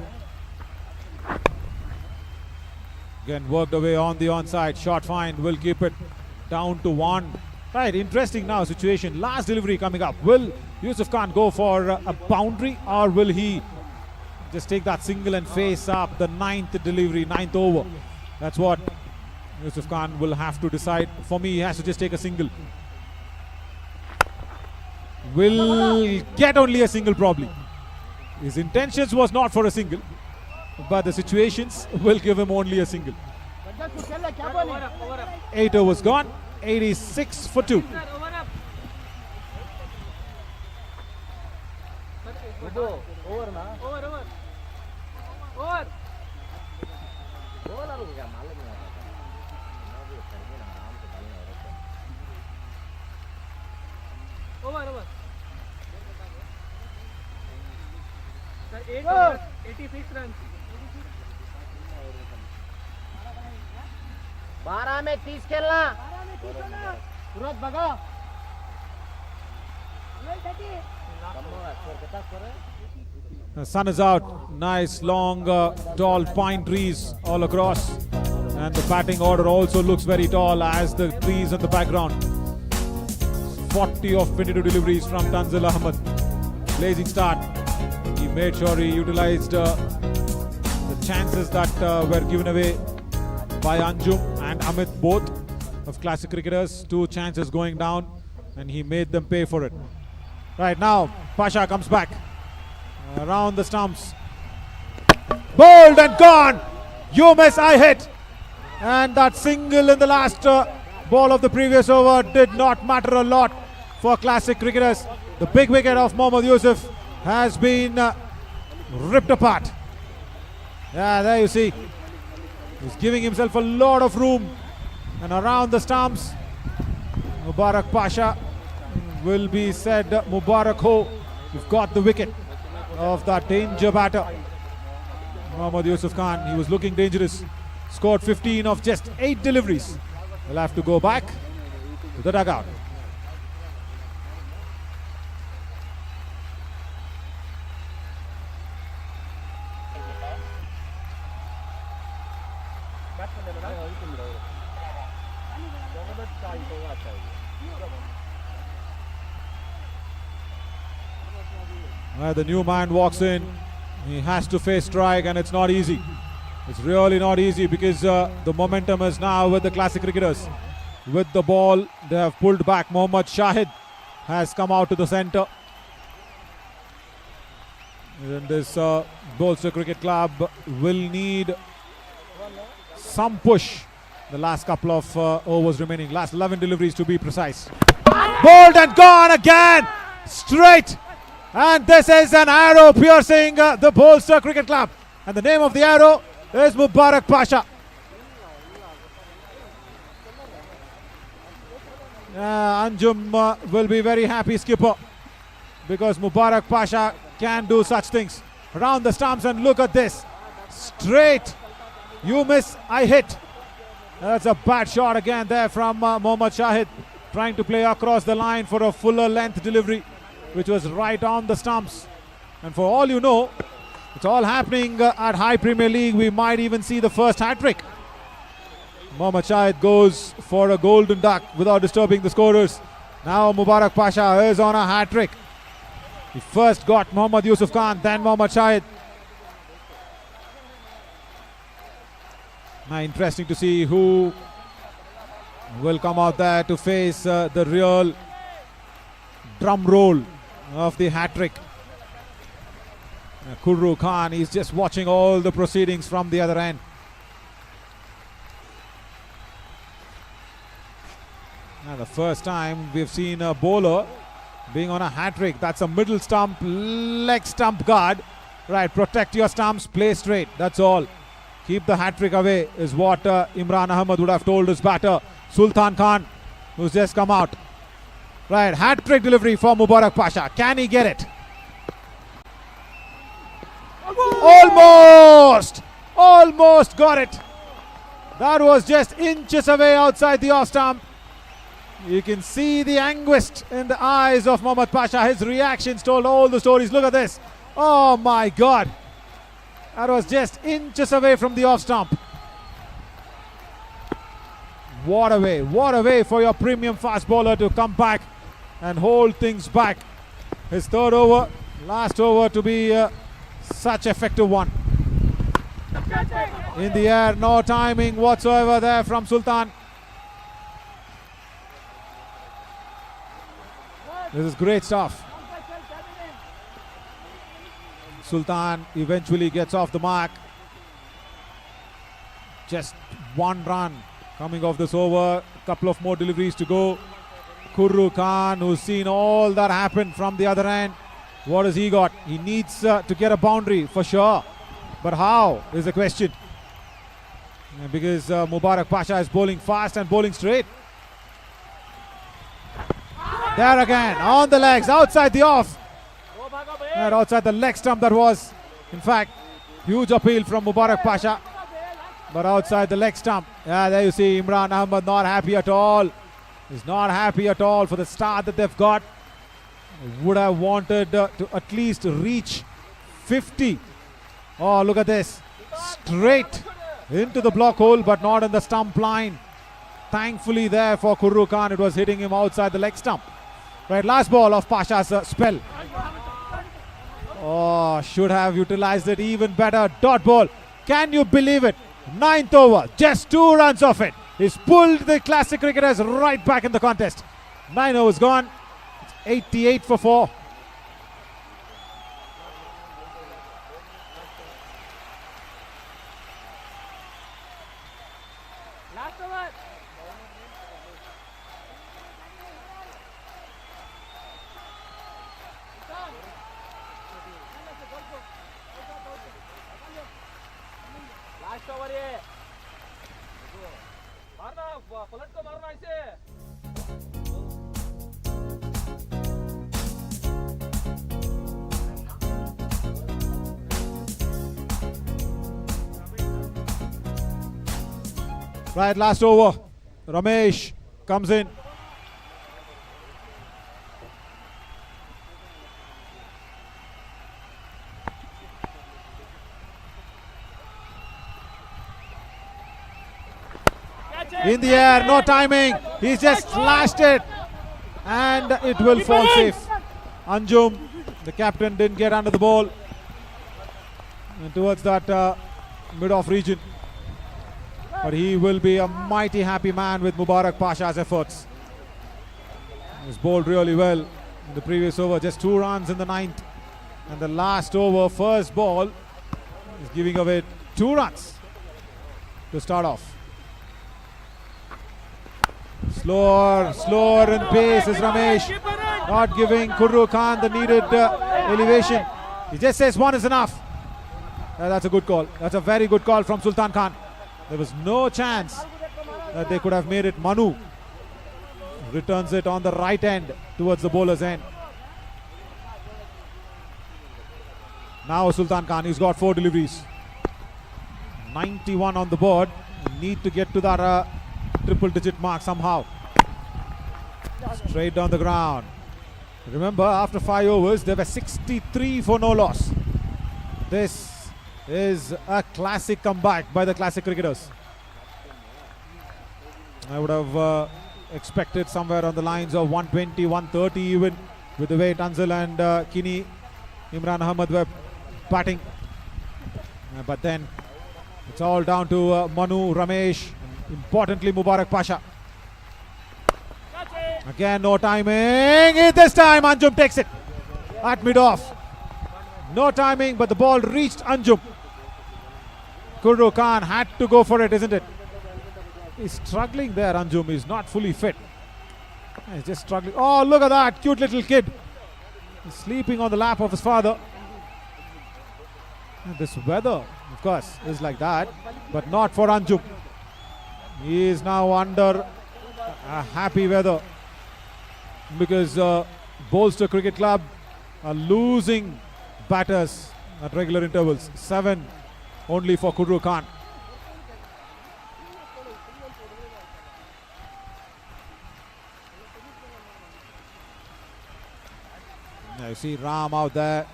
Again worked away on the onside. Shot fine, will keep it down to 1. Right, interesting now situation. Last delivery coming up. Will Yusuf Khan go for a boundary or will he just take that single and face up the 9th delivery, 9th over? That's what Yusuf Khan will have to decide. For me, he has to just take a single. Will get only a single probably. His intentions was not for a single, but the situations will give him only a single. 8 overs gone. 86 for 2. Sir, 8 overs, 86 runs. 12 में 30 खेलना सूरज भगा The sun is out. Nice long tall pine trees all across, and the batting order also looks very tall as the trees in the background. 40 of 22 deliveries from Tanzil Ahmed. Blazing start. He made sure he utilized the chances that were given away by Anjum and Amit, both of classic cricketers. 2 chances going down. and he made them pay for it. Right now, Pasha comes back around the stumps. Bowled and gone. You miss, I hit. And that single in the last ball of the previous over did not matter a lot for classic cricketers. The big wicket of Mohammad Yusuf has been ripped apart. Yeah, there you see. He's giving himself a lot of room. And around the stumps, Mubarak Pasha will be said Mubarak Ho. You've got the wicket of that danger batter. Mohammad Yusuf Khan, he was looking dangerous. Scored 15 of just 8 deliveries. We'll have to go back to the dugout. The new man walks in. He has to face strike, and it's not easy. It's really not easy because the momentum is now with the classic cricketers. With the ball, they have pulled back. Mohammad Shahid has come out to the centre. And this Bolster Cricket Club will need some push. The last couple of overs remaining. Last 11 deliveries to be precise. Bowled and gone again. Straight. And this is an arrow piercing the Bolster Cricket Club. And the name of the arrow is Mubarak Pasha. Anjum will be very happy, skipper, because Mubarak Pasha can do such things. Around the stumps, and look at this. Straight. You miss, I hit. That's a bad shot again there from Mohammad Shahid, trying to play across the line for a fuller length delivery, which was right on the stumps. And for all you know, it's all happening at High Premier League. We might even see the first hat-trick. Mohammad Shahid goes for a golden duck without disturbing the scorers. Now Mubarak Pasha is on a hat-trick. He first got Mohammad Yusuf Khan, then Mohammad Shahid. Now interesting to see who will come out there to face the real drum roll of the hat-trick. Khurru Khan is just watching all the proceedings from the other end. Now the first time we've seen a bowler being on a hat-trick. That's a middle stump, leg stump guard. Right, protect your stumps, play straight, that's all. Keep the hat-trick away is what Imran Ahmed would have told his batter, Sultan Khan, who's just come out. Right, hat-trick delivery for Mubarak Pasha. Can he get it? Almost got it. That was just inches away outside the off stump. You can see the anguish in the eyes of Mohammad Pasha. His reactions told all the stories. Look at this. Oh my God. That was just inches away from the off stump. What a way for your premium fast bowler to come back and hold things back. His third over, last over to be such effective one. In the air, no timing whatsoever there from Sultan. This is great stuff. Sultan eventually gets off the mark. Just one run coming off this over. A couple of more deliveries to go. Khurru Khan, who's seen all that happen from the other end. What has he got? He needs to get a boundary for sure. But how is the question. Because Mubarak Pasha is bowling fast and bowling straight. There again, on the legs, outside the off. And outside the leg stump that was. In fact, huge appeal from Mubarak Pasha. But outside the leg stump. Yeah, there you see Imran Ahmed not happy at all. He's not happy at all for the start that they've got. Would have wanted to at least reach 50. Oh, look at this. Straight into the block hole, but not in the stump line. Thankfully there for Khurru Khan, it was hitting him outside the leg stump. Right, last ball of Pasha's spell. Oh, should have utilized it even better. Dot ball. Can you believe it? 9th over, just 2 runs off it. He's pulled the classic cricketers right back in the contest. 9 overs gone. It's 88 for 4. Last over. Last over ये मारना पलट को मारना इसे Right, last over. Ramesh comes in. In the air, no timing. He's just flashed it. And it will fall safe. Anjum, the captain, didn't get under the ball. And towards that mid-off region. But he will be a mighty happy man with Mubarak Pasha's efforts. He's bowled really well in the previous over. Just 2 runs in the 9th. And the last over, first ball, is giving away 2 runs to start off. Slower in pace is Ramesh. Not giving Khurru Khan the needed elevation. He just says 1 is enough. That's a good call. That's a very good call from Sultan Khan. There was no chance that they could have made it. Manu returns it on the right end towards the bowler's end. Now Sultan Khan, he's got 4 deliveries. 91 on the board. Need to get to that triple digit mark somehow. Straight down the ground. Remember, after 5 overs, there were 63 for no loss. This is a classic comeback by the classic cricketers. I would have expected somewhere on the lines of 120, 130 even, with the way Tanzil and Kini, Imran Ahmad were batting. But then it's all down to Manu, Ramesh, and importantly Mubarak Pasha. Again, no timing. This time Anjum takes it at mid-off. No timing, but the ball reached Anjum. Khurru Khan had to go for it, isn't it? He's struggling there, Anjum. He's not fully fit. He's just struggling. Oh, look at that cute little kid. He's sleeping on the lap of his father. And this weather, of course, is like that, but not for Anjum. He is now under a happy weather because Bolster Cricket Club are losing batters at regular intervals. 7 only for Khurru Khan. Now you see Ram out there.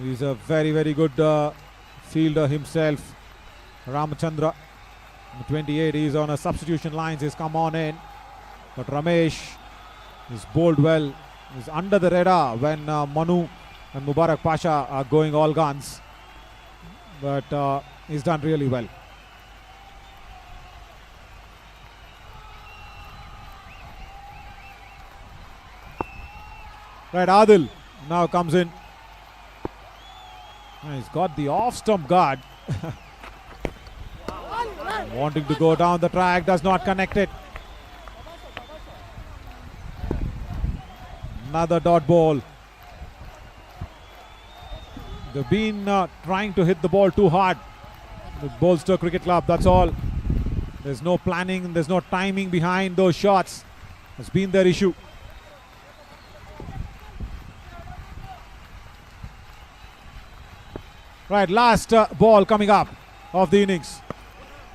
He's a very, very good fielder himself. Ramachandra. 28, he's on a substitution lines. He's come on in. But Ramesh is bowled well. He's under the radar when Manu and Mubarak Pasha are going all guns. But he's done really well. Right, Adil now comes in. He's got the off-stump guard. Wanting to go down the track, does not connect it. Another dot ball. They've been trying to hit the ball too hard with Bolster Cricket Club, that's all. There's no planning, there's no timing behind those shots. That's been their issue. Right, last ball coming up of the innings.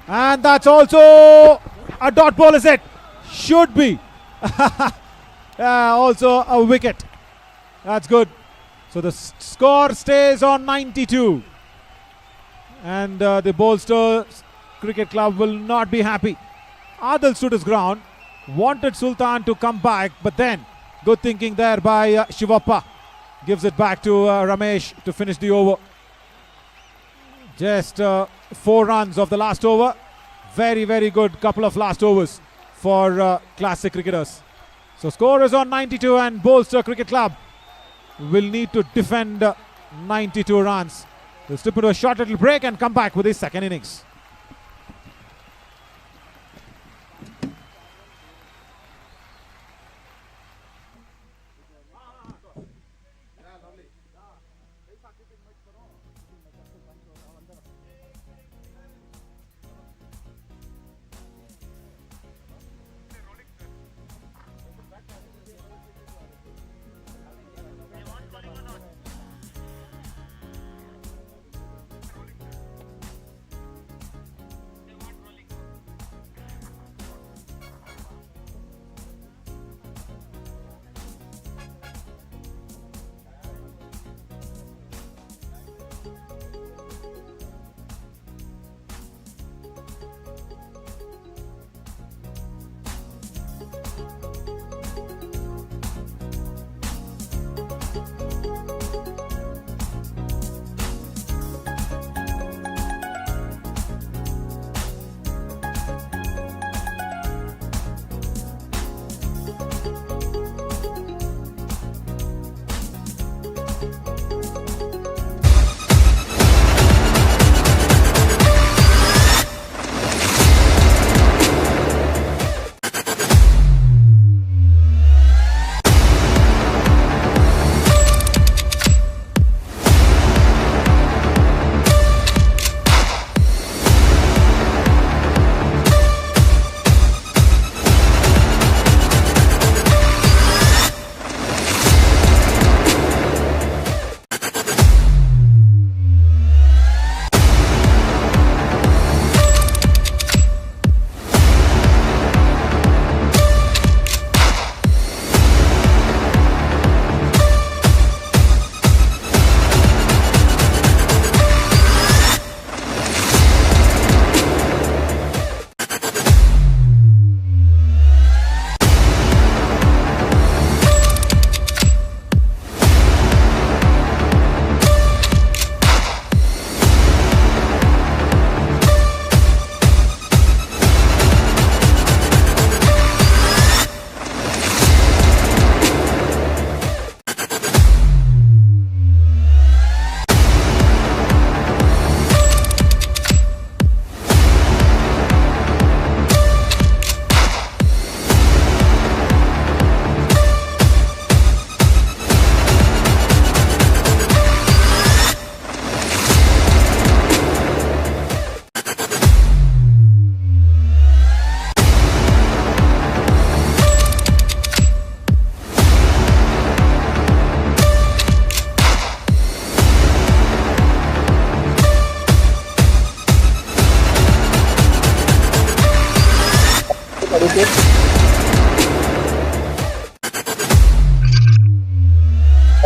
And that's also a dot ball, is it? Should be. Also a wicket. That's good. So the score stays on 92. And the Bolster Cricket Club will not be happy. Adil stood his ground. Wanted Sultan to come back. But then, good thinking there by Shivappa. Gives it back to Ramesh to finish the over. Just 4 runs of the last over. Very, very good couple of last overs for classic cricketers. So score is on 92 and Bolster Cricket Club will need to defend 92 runs. They'll slip into a short little break and come back with his second innings.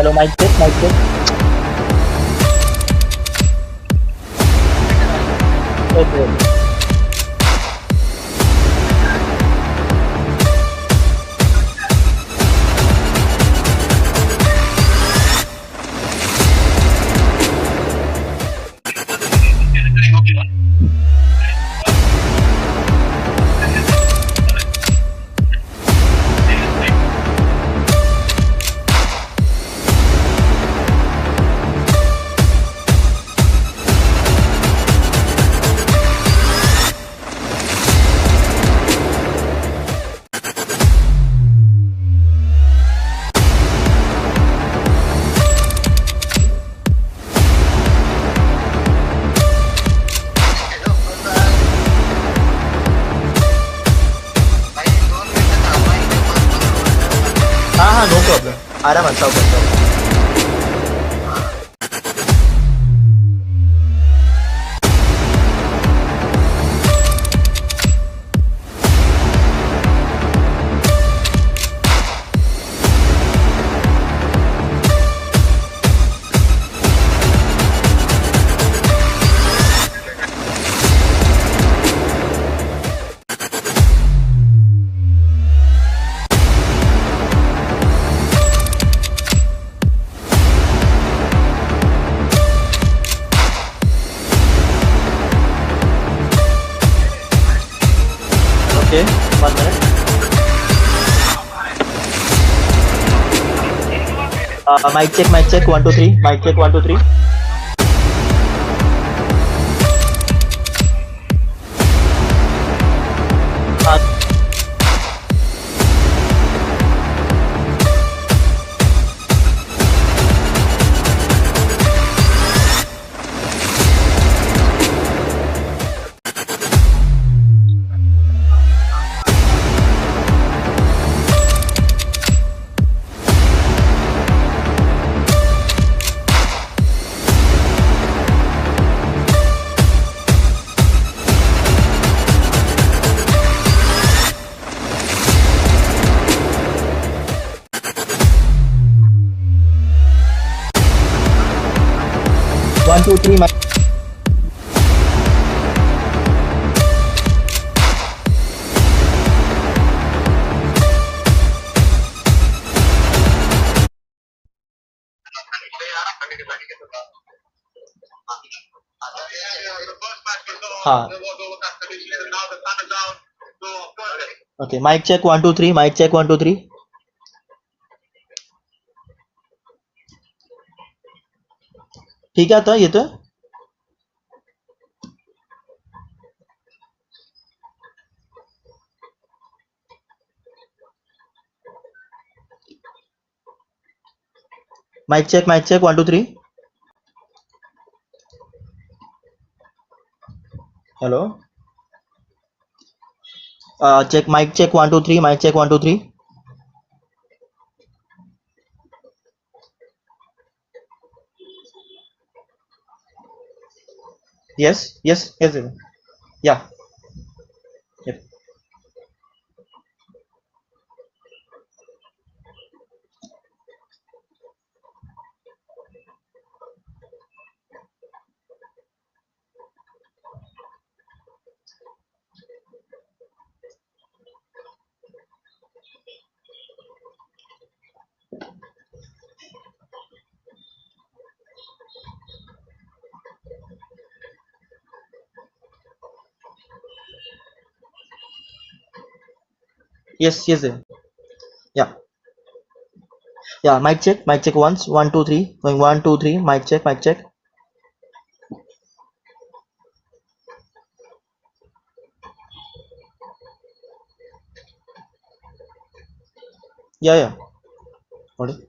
Hello, mic check, mic check. Okay. हाँ no problem आराम अच्छा करता हूँ Mic check, 1 2 3. Mic check, 1 2 3. One, two, three, mic. हाँ. Okay, mic check, 1 2 3. Mic check, 1 2 3. ठीक है आता ये तो. Mic check, 1 2 3. Hello. Check, mic check, 1 2 3. Mic check, 1 2 3. Yes. Yeah. Yep. Yes. Yeah. Yeah. Mic check once. 1 2 3. Going 1 2 3. Mic check. Yeah. Got it.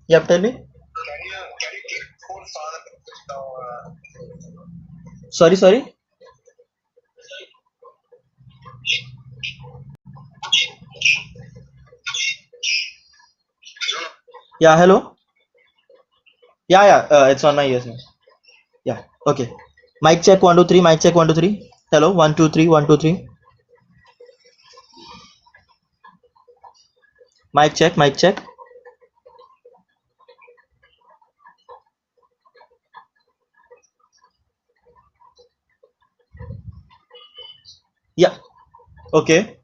Yeah. Tell me. Sorry. Yeah. Hello. Yeah. It's on my ears now. Yeah. Okay. Mic check, 1 2 3. Mic check, 1 2 3. Hello. 1 2 3. 1 2 3. Mic check. Yeah. Okay.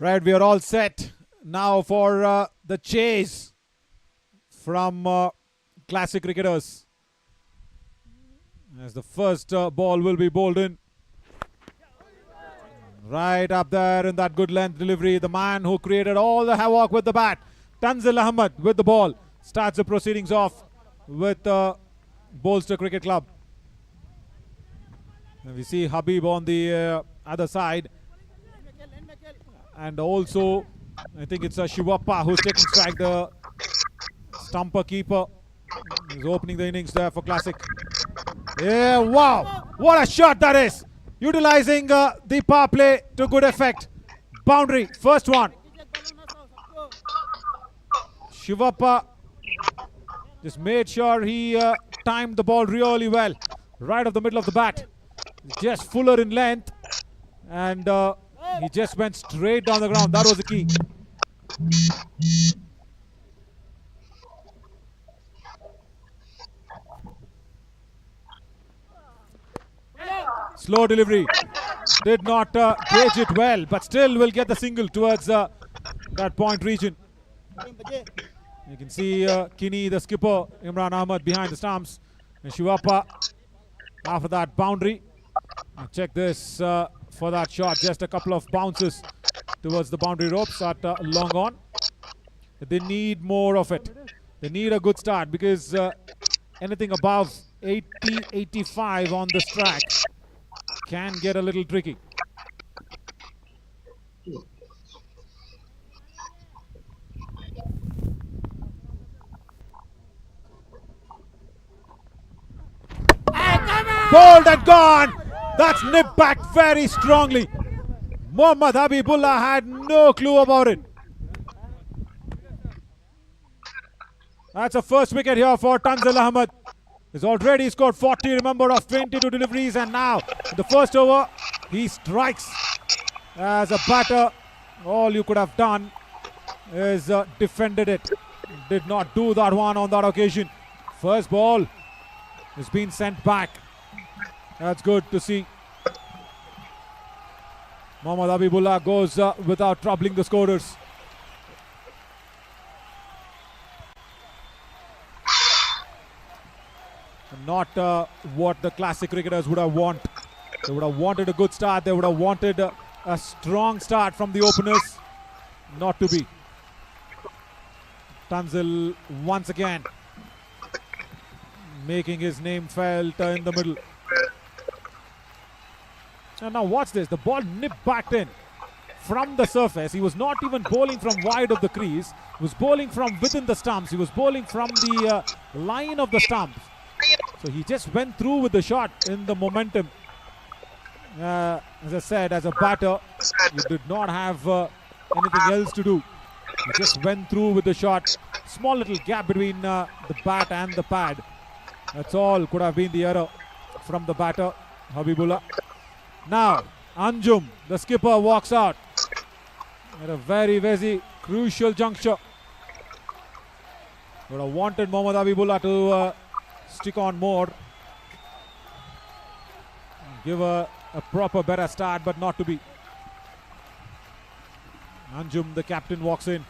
Right, we are all set now for the chase from classic cricketers. As the first ball will be bowled in. Right up there in that good length delivery, the man who created all the havoc with the bat, Tanzil Ahmed with the ball, starts the proceedings off with Bolster Cricket Club. And we see Habib on the other side. And also, I think it's Shivappa who's taking strike, the stumper keeper. He's opening the innings there for Classic. Yeah, wow! What a shot that is! Utilizing the power play to good effect. Boundary, first one. Shivappa just made sure he timed the ball really well. Right of the middle of the bat. Just fuller in length. And he just went straight down the ground. That was the key. Slow delivery. Did not gauge it well, but still will get the single towards that point region. You can see Kini, the skipper, Imran Ahmed behind the stumps. And Shivappa after that boundary. And check this for that shot. Just a couple of bounces towards the boundary ropes at long on. They need more of it. They need a good start because anything above 80, 85 on this track can get a little tricky. Bowled and gone. That's nipped back very strongly. Mohammad Habibullah had no clue about it. That's a first wicket here for Tanzil Ahmed. He's already scored 40, remember, of 22 deliveries, and now in the first over he strikes. As a batter, all you could have done is defended it. Did not do that one on that occasion. First ball has been sent back. That's good to see. Mohammad Habibullah goes without troubling the scorers. Not what the classic cricketers would have wanted. They would have wanted a good start. They would have wanted a strong start from the openers. Not to be. Tanzil once again making his name felt in the middle. And now watch this. The ball nipped back in from the surface. He was not even bowling from wide of the crease. He was bowling from within the stumps. He was bowling from the line of the stumps. So he just went through with the shot in the momentum. As I said, as a batter, you did not have anything else to do. He just went through with the shot. Small little gap between the bat and the pad. That's all could have been the error from the batter, Habibullah. Now, Anjum, the skipper, walks out at a very, very crucial juncture. Would have wanted Mohammad Habibullah to stick on more. Give a proper, better start, but not to be. Anjum, the captain, walks in.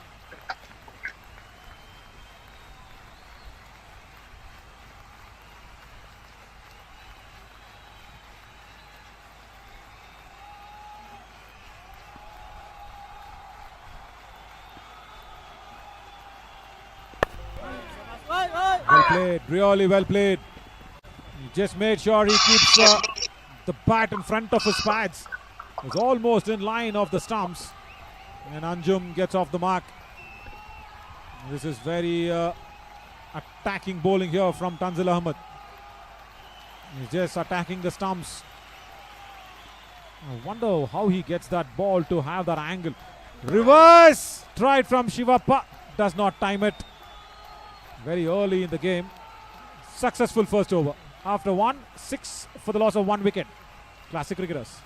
Well played, really well played. He just made sure he keeps the bat in front of his pads. It was almost in line of the stumps. And Anjum gets off the mark. This is very attacking bowling here from Tanzil Ahmed. He's just attacking the stumps. I wonder how he gets that ball to have that angle. Reverse! Tried from Shivappa. Does not time it. Very early in the game. Successful first over. After 6 for the loss of 1 wicket. Classic cricketers.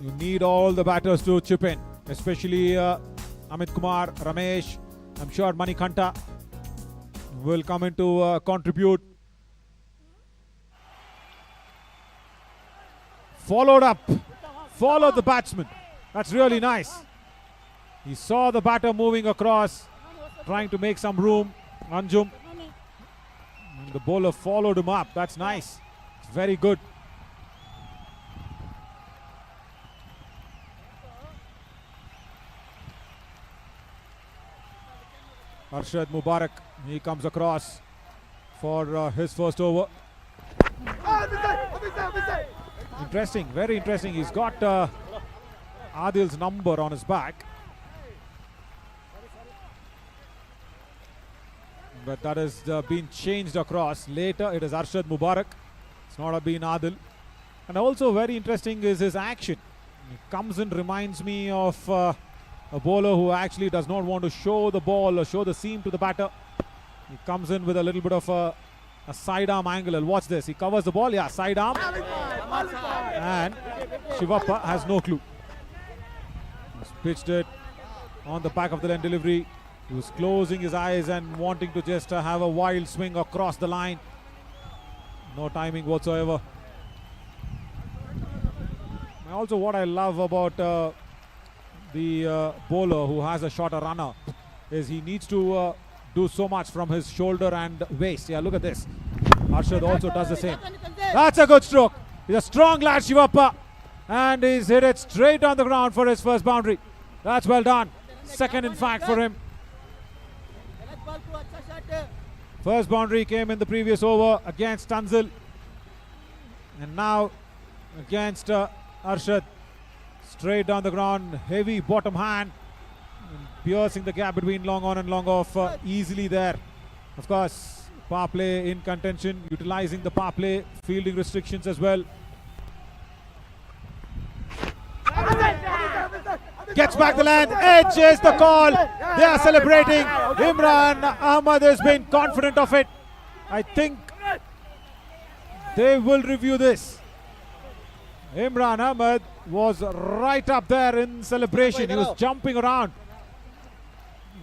You need all the batters to chip in, especially Amit Kumar, Ramesh. I'm sure Manikanta will come in to contribute. Followed up, followed the batsman. That's really nice. He saw the batter moving across, trying to make some room. Anjum. And the bowler followed him up. That's nice. It's very good. Arshad Mubarak, he comes across for his first over. Interesting, very interesting. He's got Adil's number on his back. But that has been changed across. Later, it is Arshad Mubarak. It's not been Adil. And also very interesting is his action. He comes in, reminds me of a bowler who actually does not want to show the ball or show the seam to the batter. He comes in with a little bit of a sidearm angle. And watch this. He covers the ball. Yeah, sidearm. And Shivappa has no clue. He's pitched it on the back of the line delivery. He was closing his eyes and wanting to just have a wild swing across the line. No timing whatsoever. And also what I love about the bowler who has a shorter runner is he needs to do so much from his shoulder and waist. Yeah, look at this. Arshad also does the same. That's a good stroke. He's a strong lad, Shivappa. And he's hit it straight on the ground for his first boundary. That's well done. Second, in fact, for him. First boundary came in the previous over against Tanzil. And now against Arshad. Straight down the ground, heavy bottom hand, piercing the gap between long on and long off easily there. Of course, power play in contention, utilizing the power play, fielding restrictions as well. Gets back the land, edges the call. They are celebrating. Imran Ahmad has been confident of it. I think they will review this. Imran Ahmad was right up there in celebration. He was jumping around.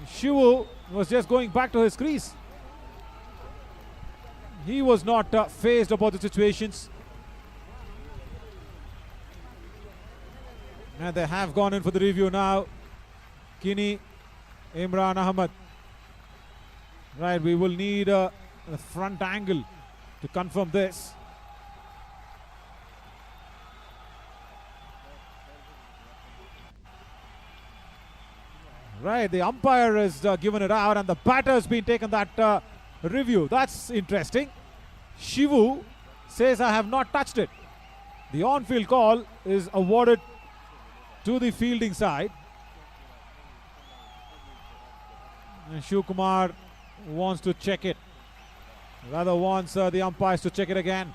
Shivu was just going back to his crease. He was not phased about the situations. And they have gone in for the review now. Kini, Imran Ahmad. Right, we will need a front angle to confirm this. Right, the umpire has given it out and the batter has been taken that review. That's interesting. Shivu says, I have not touched it. The on-field call is awarded to the fielding side. And Shiv Kumar wants to check it. Rather wants the umpires to check it again.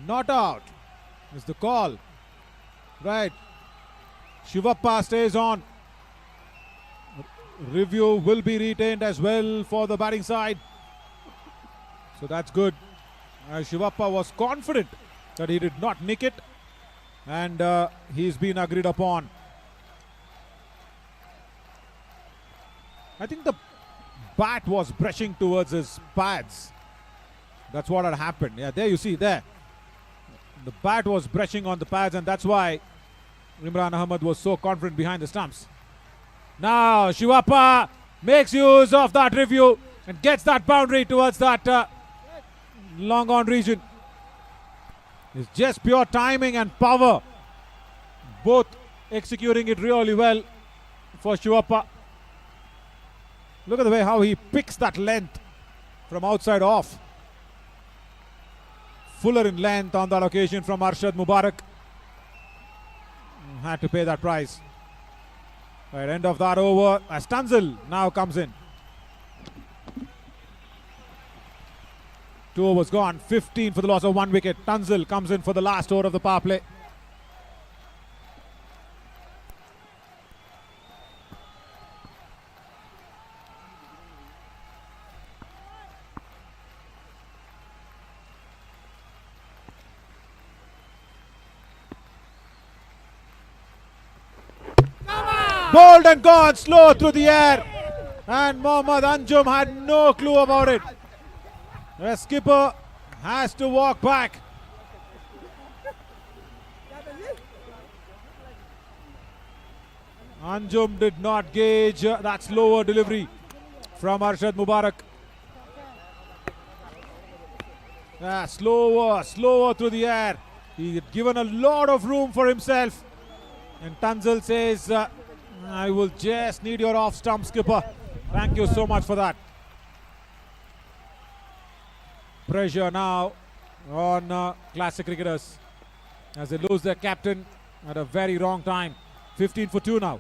Not out is the call. Right. Shivappa stays on. Review will be retained as well for the batting side. So that's good. Shivappa was confident that he did not nick it. And he's been agreed upon. I think the bat was brushing towards his pads. That's what had happened. Yeah, there you see there. The bat was brushing on the pads, and that's why Imran Ahmed was so confident behind the stumps. Now Shivappa makes use of that review and gets that boundary towards that long on region. It's just pure timing and power. Both executing it really well for Shivappa. Look at the way how he picks that length from outside off. Fuller in length on that occasion from Arshad Mubarak. Had to pay that price. Right, end of that over as Tanzil now comes in. 2 overs gone, 15 for the loss of 1 wicket. Tanzil comes in for the last over of the power play. Bowled and gone slow through the air, and Mohammad Anjum had no clue about it. The skipper has to walk back. Anjum did not gauge that slower delivery from Arshad Mubarak. Slower through the air. He had given a lot of room for himself. And Tanzil says, I will just need your off stump, skipper. Thank you so much for that. Pressure now on classic cricketers as they lose their captain at a very wrong time. 15 for 2 now.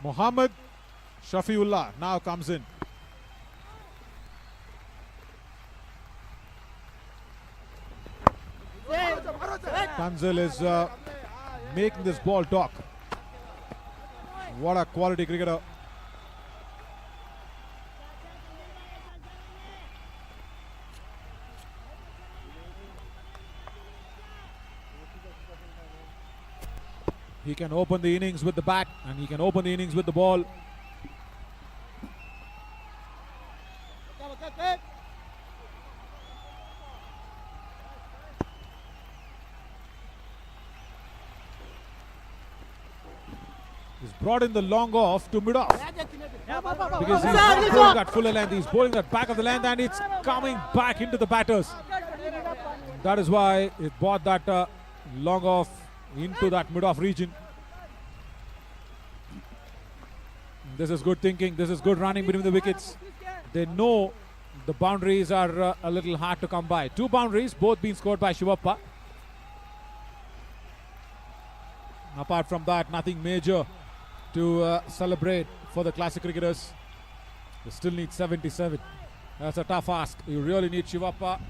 Mohammad Shafiullah now comes in. Tanzil is making this ball talk. What a quality cricketer. He can open the innings with the bat and he can open the innings with the ball. He's brought in the long off to mid off because he's not bowling that fuller length. He's bowling that back of the length and it's coming back into the batters. That is why it brought that long off into that mid-off region. This is good thinking. This is good running between the wickets. They know the boundaries are a little hard to come by. 2 boundaries, both being scored by Shivappa. Apart from that, nothing major to celebrate for the classic cricketers. They still need 77. That's a tough ask. You really need Shivappa.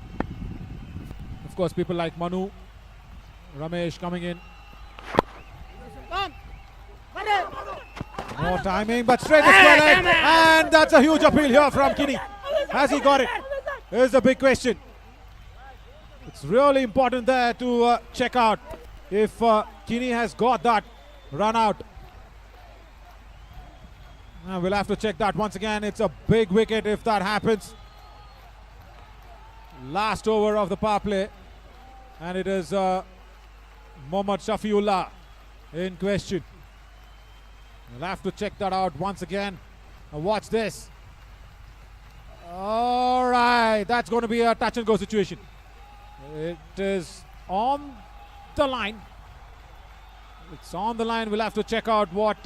Of course, people like Manu, Ramesh coming in. No timing, but straight to square leg. And that's a huge appeal here from Kinney. Has he got it? Here's the big question. It's really important there to check out if Kini has got that run out. We'll have to check that once again. It's a big wicket if that happens. Last over of the power play. And it is Mohammad Shafiullah in question. We'll have to check that out once again. Now watch this. All right, that's going to be a touch and go situation. It is on the line. It's on the line. We'll have to check out what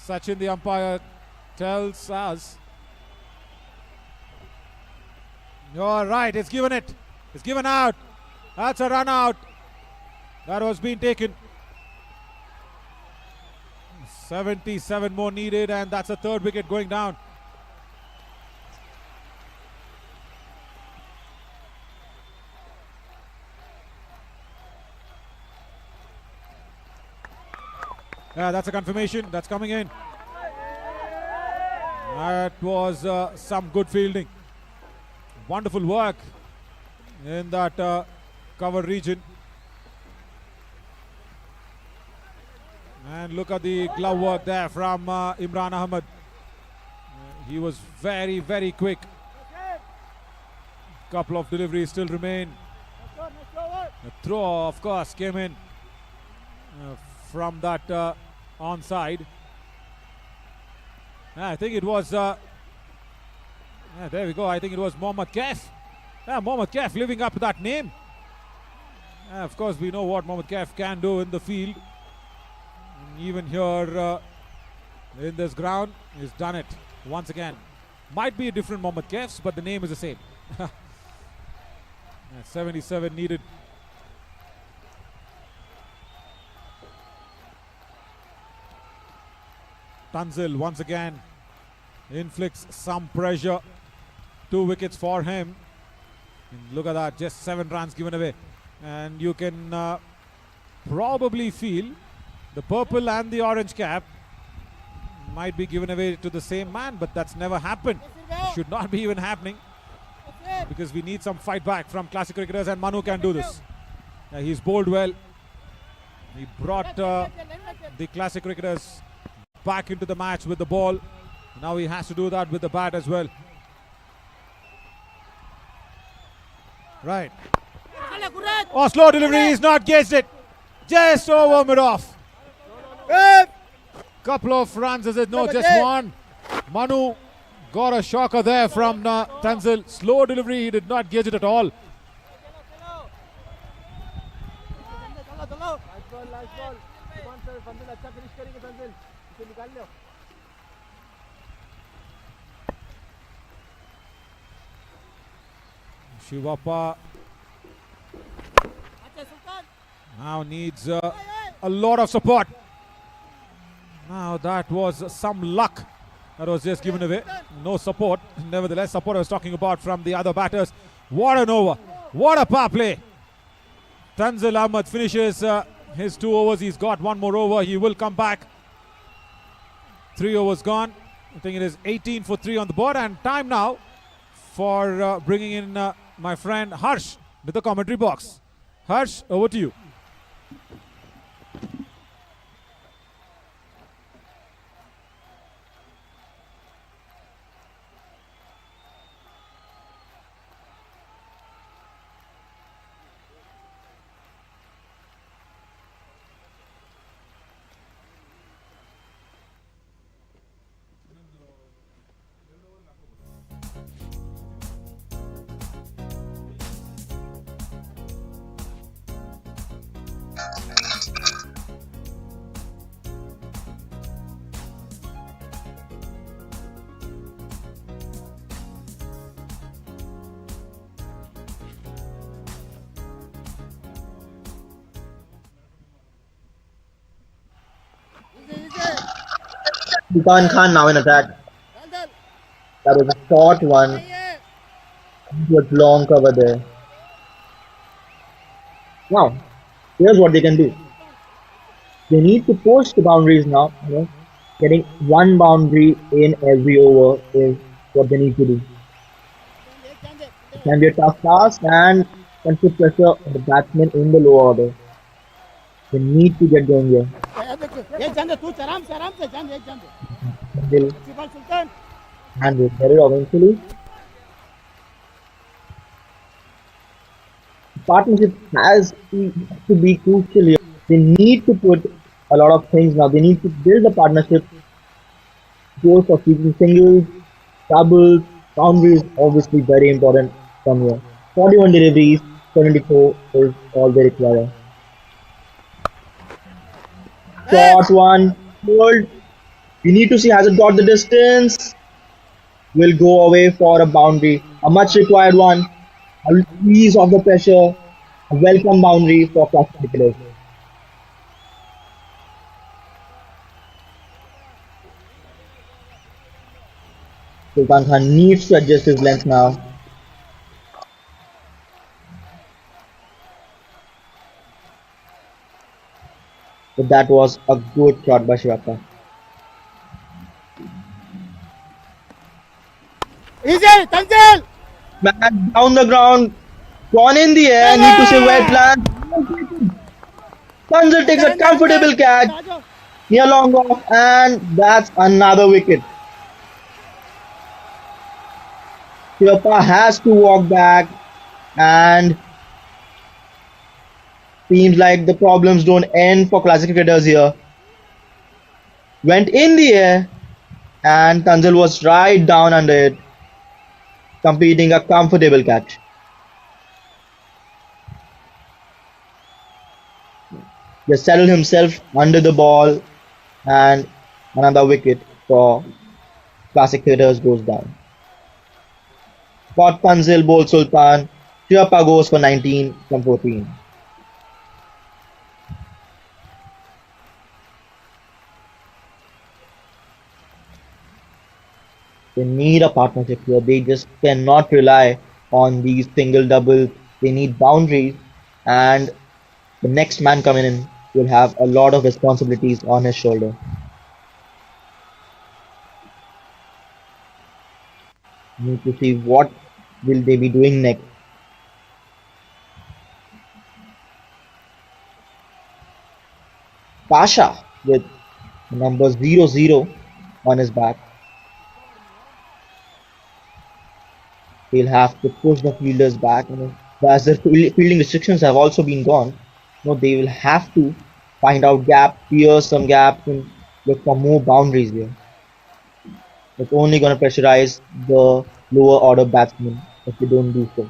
Sachin, the umpire, tells us. All right, it's given it. It's given out. That's a run out. That was being taken. 77 more needed, and that's a third wicket going down. Yeah, that's a confirmation. That's coming in. That was some good fielding. Wonderful work in that cover region. And look at the glove work there from Imran Ahmed. He was very, very quick. Couple of deliveries still remain. The throw, of course, came in from that onside. I think it was there we go. I think it was Mohammad Kaif. Mohammad Kaif living up to that name. Of course, we know what Mohammad Kaif can do in the field. And even here in this ground, he's done it once again. Might be a different Mohammad Kaif's, but the name is the same. 77 needed. Tanzil once again inflicts some pressure. 2 wickets for him. And look at that, just 7 runs given away. And you can probably feel the purple and the orange cap might be given away to the same man, but that's never happened. Should not be even happening, because we need some fight back from classic cricketers, and Manu can do this. He's bowled well. He brought the classic cricketers back into the match with the ball. Now he has to do that with the bat as well. Right. Oh, slow delivery. He's not gauged it. Just over mid-off. Couple of runs, is it? No, just one. Manu got a shocker there from Tanzil. Slow delivery. He did not gauge it at all. Shivappa now needs a lot of support. Now that was some luck that was just given away. No support. Nevertheless, support I was talking about from the other batters. What an over. What a power play. Tanzil Ahmed finishes his 2 overs. He's got 1 more over. He will come back. 3 overs gone. I think it is 18 for 3 on the board. And time now for bringing in my friend Harsh to the commentary box. Harsh, over to you. Sultan Khan now in attack. That was a short one. With long cover there. Now, here's what they can do. They need to push the boundaries now. Getting 1 boundary in every over is what they need to do. It can be a tough task, and and put pressure on the batsmen in the lower order. They need to get going here. They'll and will get it eventually. Partnership has to be crucial here. They need to put a lot of things now. They need to build a partnership. Goals for keeping singles, doubles, boundaries, obviously very important from here. 41 deliveries, 74 is all they require. Short one, hold. We need to see has it got the distance. Will go away for a boundary. A much required one. A release of the pressure. A welcome boundary for classic cricketers. Sultan Khan needs to adjust his length now. But that was a good shot by Shivappa. Man down the ground, gone in the air, need to say wetland. Tanzil takes a comfortable catch near long off, and that's another wicket. Shivappa has to walk back, and seems like the problems don't end for classic cricketers here. Went in the air, and Tanzil was right down under it, completing a comfortable catch. Just settled himself under the ball, and another wicket for classic cricketers goes down. Caught Tanzil, bowled Sultan. Shivappa goes for 19 from 14. They need a partnership here. They just cannot rely on these single doubles. They need boundaries, and the next man coming in will have a lot of responsibilities on his shoulder. Need to see what will they be doing next. Pasha with number 00 on his back. He'll have to push the fielders back. As the fielding restrictions have also been gone, they will have to find out gaps, pierce some gaps, and look for more boundaries here. It's only going to pressurize the lower order batsmen if they don't do so.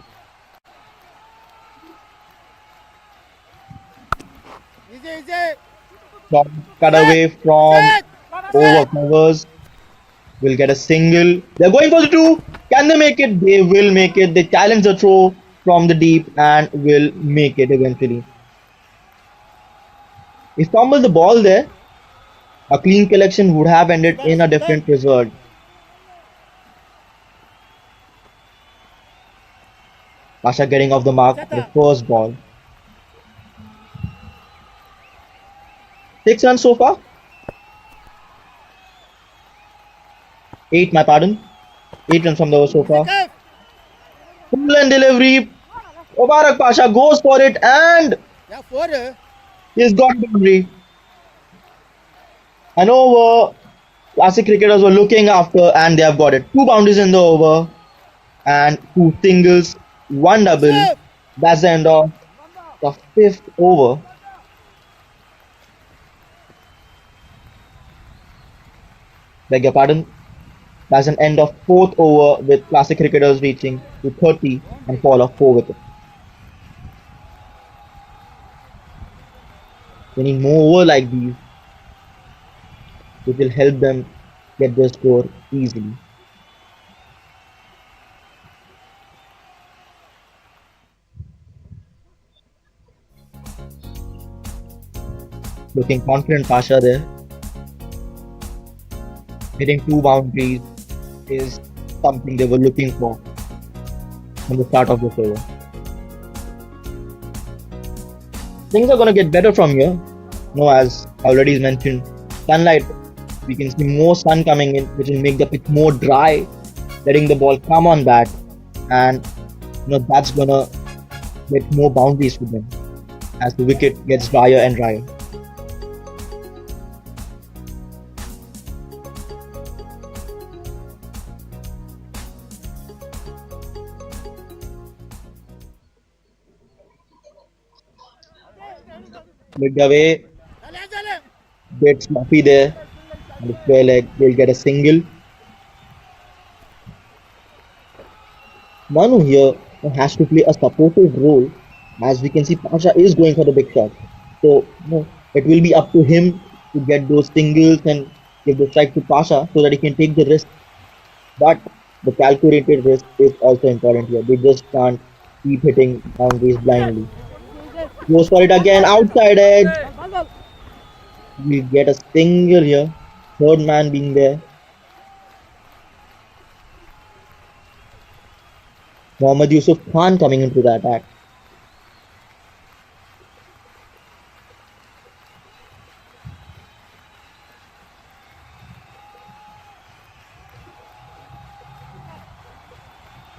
Cut away from over covers. Will get a single. They're going for the two. Can they make it? They will make it. They challenge the throw from the deep and will make it eventually. He fumbled the ball there. A clean collection would have ended in a different result. Pasha getting off the mark the first ball. 6 runs so far. 8, my pardon. 8 runs from the over so far. Full and delivery. Mubarak Pasha goes for it, and he's got boundary. An over classic cricketers were looking after, and they have got it. 2 boundaries in the over and 2 singles, 1 double. That's the end of the 5th over. Beg your pardon. That's an end of 4th over with classic cricketers reaching to 30 and fall off 4 wickets. They need more over like these, which will help them get their score easily. Looking confident Pasha there. Hitting 2 boundaries is something they were looking for from the start of this over. Things are going to get better from here. As already mentioned, sunlight, we can see more sun coming in, which will make the pitch more dry, letting the ball come on bat, and that's going to get more boundaries to them as the wicket gets drier and drier. Looked away, bit sloppy there, and it's where like they'll get a single. Manu here has to play a supportive role, as we can see Pasha is going for the big shot. So it will be up to him to get those singles and give the strike to Pasha so that he can take the risk. But the calculated risk is also important here. They just can't keep hitting boundaries blindly. Goes for it again, outside edge. We get a single here. Third man being there. Mohammad Yusuf Khan coming into the attack.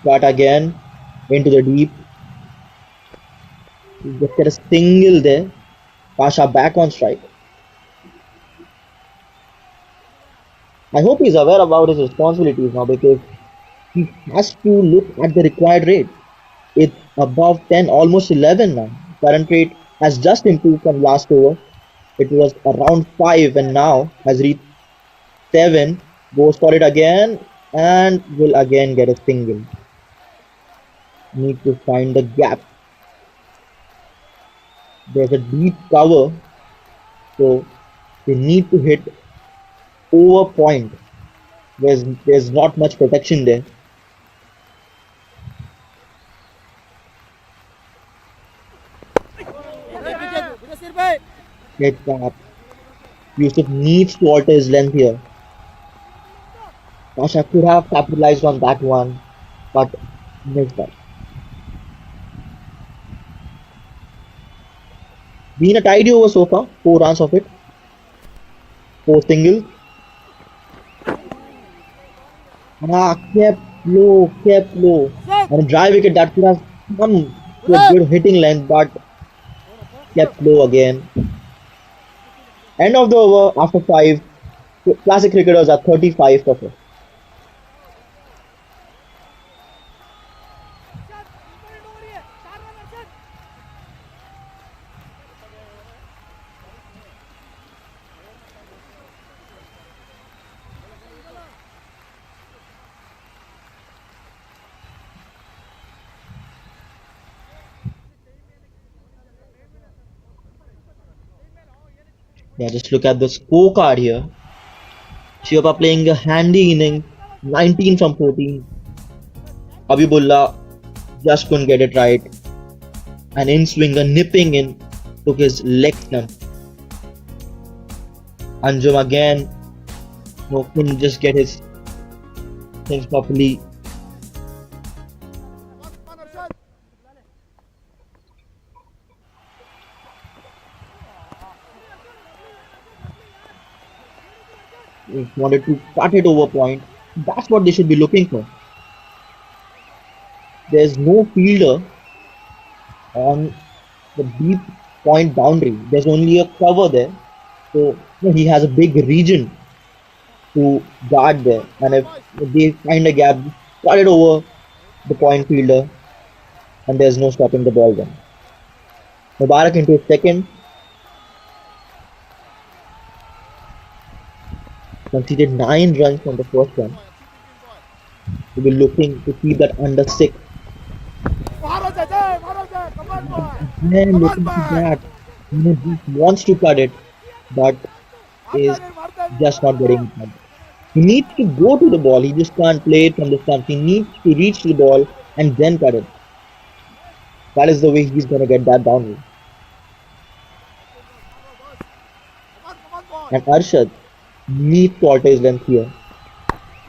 Shot again into the deep. We just get a single there. Pasha back on strike. I hope he's aware about his responsibilities now because he has to look at the required rate. It's above 10, almost 11 now. Current rate has just improved from last over. It was around 5 and now has reached 7. Goes for it again and will again get a single. Need to find the gap. There's a deep cover, so they need to hit over point. There's not much protection there. Get that. Yusuf needs to alter his length here. Pasha could have capitalized on that one, but missed that. Been a tidy over so far, 4 runs of it. 4 singles. Kept low. And a dry wicket that could have come to a good hitting length, but kept low again. End of the over after 5. Classic cricketers are 35 for 4. Yeah, just look at the scorecard here. Shiva playing a handy inning, 19 from 14. Habibullah just couldn't get it right. An in-swinger nipping in, took his leg stump. Anjum again, couldn't just get his things properly. Wanted to cut it over point. That's what they should be looking for. There's no fielder on the deep point boundary. There's only a cover there. So he has a big region to guard there. And if they find a gap, cut it over the point fielder and there's no stopping the ball then. Mubarak into his second. Conceded 9 runs from the first one. We'll be looking to keep that under 6. Man, looking to that. He wants to cut it, but is just not getting it done. He needs to go to the ball. He just can't play it from the stump. He needs to reach the ball and then cut it. That is the way he's going to get that boundary. And Arshad needs to alter his length here.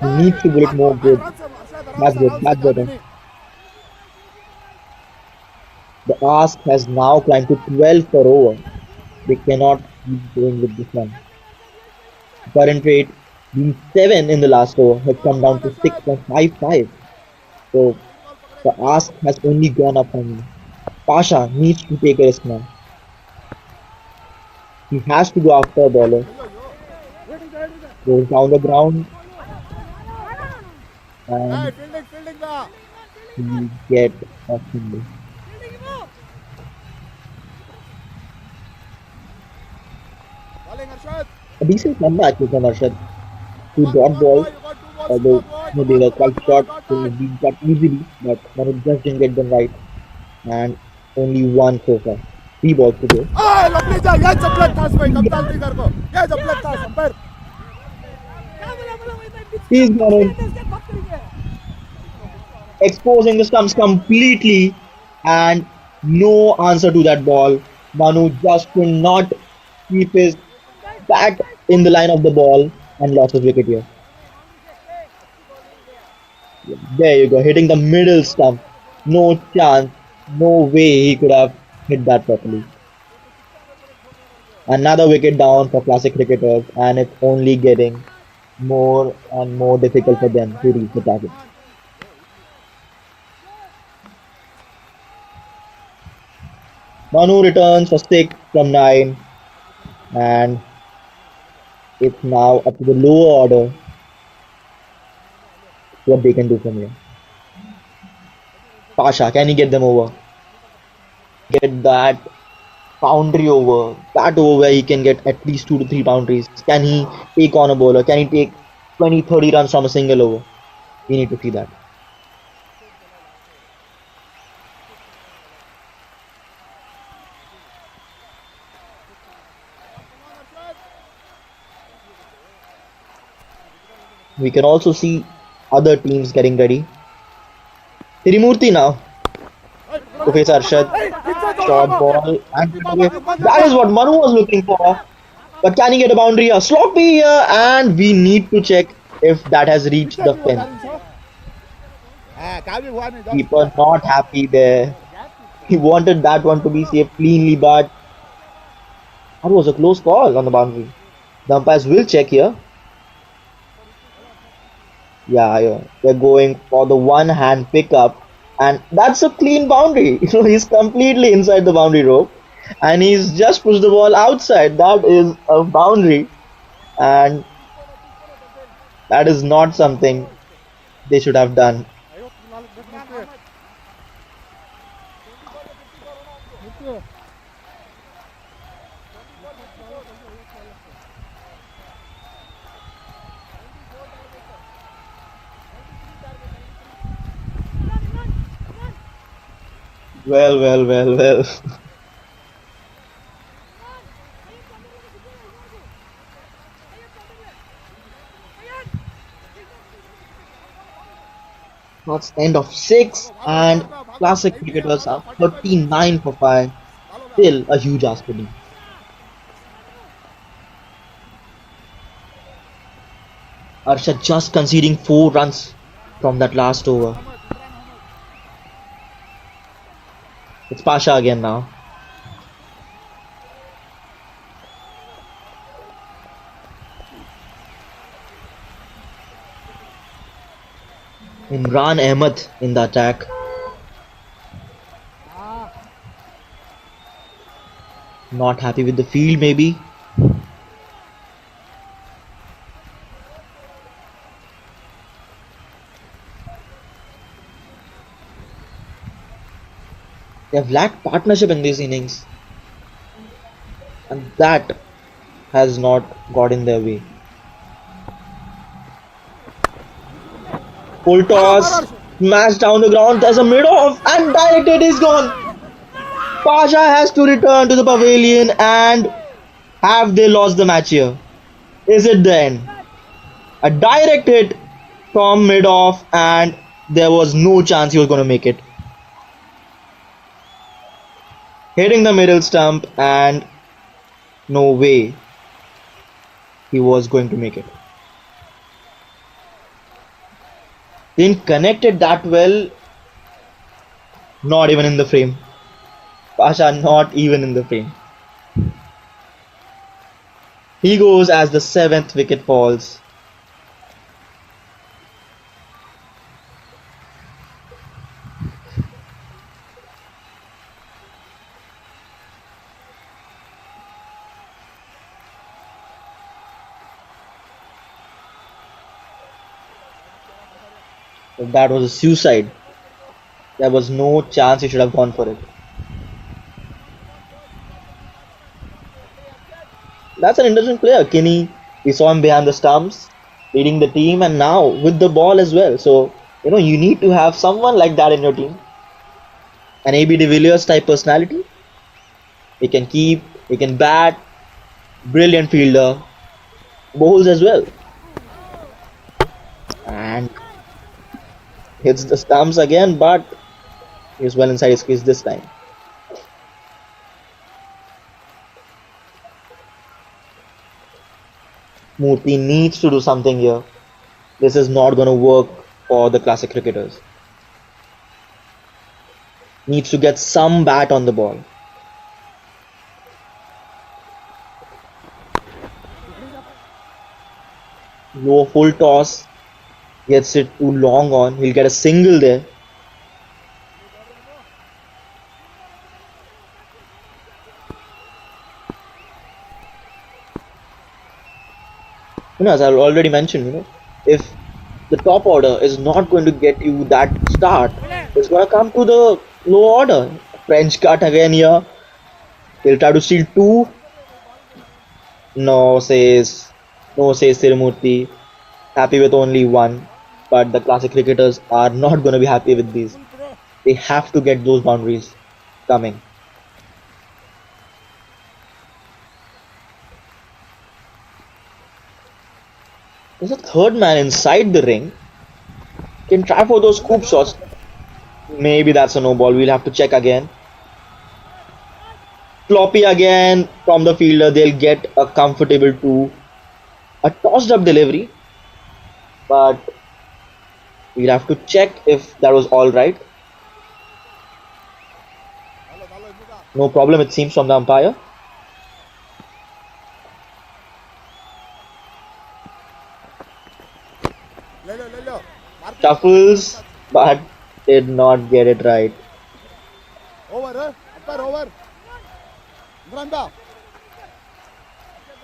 He needs to pull it more good. That's good. That's better. The ask has now climbed to 12 per over. They cannot keep going with this one. Current rate being 7 in the last over has come down to 6.55. So the ask has only gone up from Pasha needs to take a risk now. He has to go after a bowler. Goes down the ground and he get a single. A decent comeback from Arshad. Two dot balls, although they were quite short, they have been cut easily, but Manu just didn't get them right. And only one so far. Three balls to go. He's gone in, exposing the stumps completely, and no answer to that ball. Manu just could not keep his bat in the line of the ball and lost his wicket here. There you go, hitting the middle stump. No chance, no way he could have hit that properly. Another wicket down for classic cricketers, and it's only getting more and more difficult for them to reach the target. Manu returns for 6 from 9, and it's now up to the lower order what they can do from here. Pasha, can he get them over? Get that boundary over, that over where he can get at least 2 to 3 boundaries. Can he take on a bowler? Can he take 20-30 runs from a single over? We need to see that. We can also see other teams getting ready. Tirimurti now to face Arshad. Short ball, and that is what Manu was looking for. But can he get a boundary here? Sloppy here, and we need to check if that has reached the fence. Keeper not happy there. He wanted that one to be saved cleanly, but that was a close call on the boundary. The umpires will check here. Yeah, they're going for the one-hand pickup, and that's a clean boundary. He's completely inside the boundary rope, and he's just pushed the ball outside. That is a boundary, and that is not something they should have done. Well. That's end of 6, and classic cricketers are 39 for 5. Still a huge ask for me. Arshad just conceding 4 runs from that last over. It's Pasha again now. Imran Ahmed in the attack. Not happy with the field maybe. They have lacked partnership in these innings, and that has not got in their way. Full toss, smash down the ground, there's a mid-off, and directed is gone. Pasha has to return to the pavilion, and have they lost the match here? Is it the end? A direct hit from mid-off, and there was no chance he was going to make it. Hitting the middle stump, and no way he was going to make it. Didn't connect it that well. Not even in the frame. Pasha not even in the frame. He goes as the 7th wicket falls. That was a suicide. There was no chance he should have gone for it. That's an interesting player, Kinney. We saw him behind the stumps, leading the team, and now with the ball as well. So, you need to have someone like that in your team. An AB de Villiers type personality. He can keep, he can bat, brilliant fielder, bowls as well. And hits the stumps again, but he's well inside his crease this time. Murthy needs to do something here. This is not going to work for the classic cricketers. Needs to get some bat on the ball. Low full toss. Gets it too long on. He'll get a single there. As I already mentioned, if the top order is not going to get you that start, it's going to come to the low order. French cut again here. He'll try to steal 2. No, says Tirumurthy. Happy with only 1. But the classic cricketers are not going to be happy with these. They have to get those boundaries coming. There's a third man inside the ring. Can try for those scoop shots. Maybe that's a no ball. We'll have to check again. Floppy again from the fielder. They'll get a comfortable 2. A tossed up delivery. But we'll have to check if that was alright. No problem, it seems, from the umpire. Shuffles, but did not get it right. Over.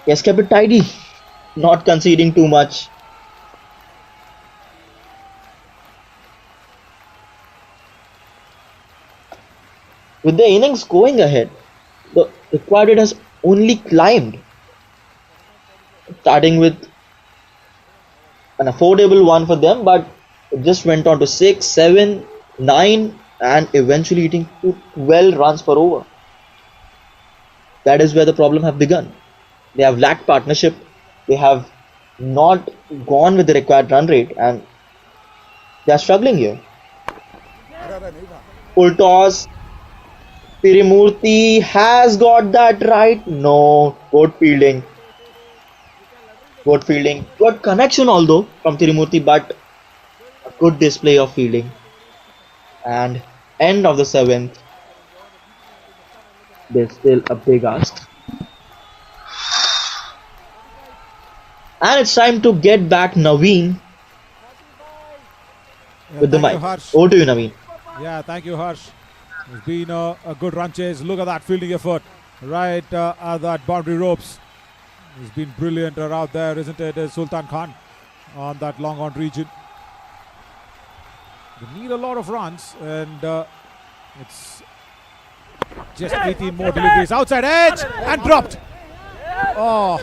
Yes, kept it tidy. Not conceding too much. With the innings going ahead, the required rate has only climbed. Starting with an affordable one for them, but it just went on to 6, 7, 9 and eventually hitting to 12 runs per over. That is where the problem have begun. They have lacked partnership. They have not gone with the required run rate and they are struggling here. Full toss. Tirumurthy has got that right. No, good fielding. Good connection although from Tirumurthy, but a good display of fielding. And end of the 7th. There's still a big ask. And it's time to get back Naveen with the mic. Over to you, Naveen. Yeah, thank you, Harsh. It's been a good run chase. Look at that fielding effort right at that boundary ropes. He's been brilliant out there, isn't it? Sultan Khan on that long on region. They need a lot of runs and it's just 18 more deliveries. Outside edge and dropped. Oh,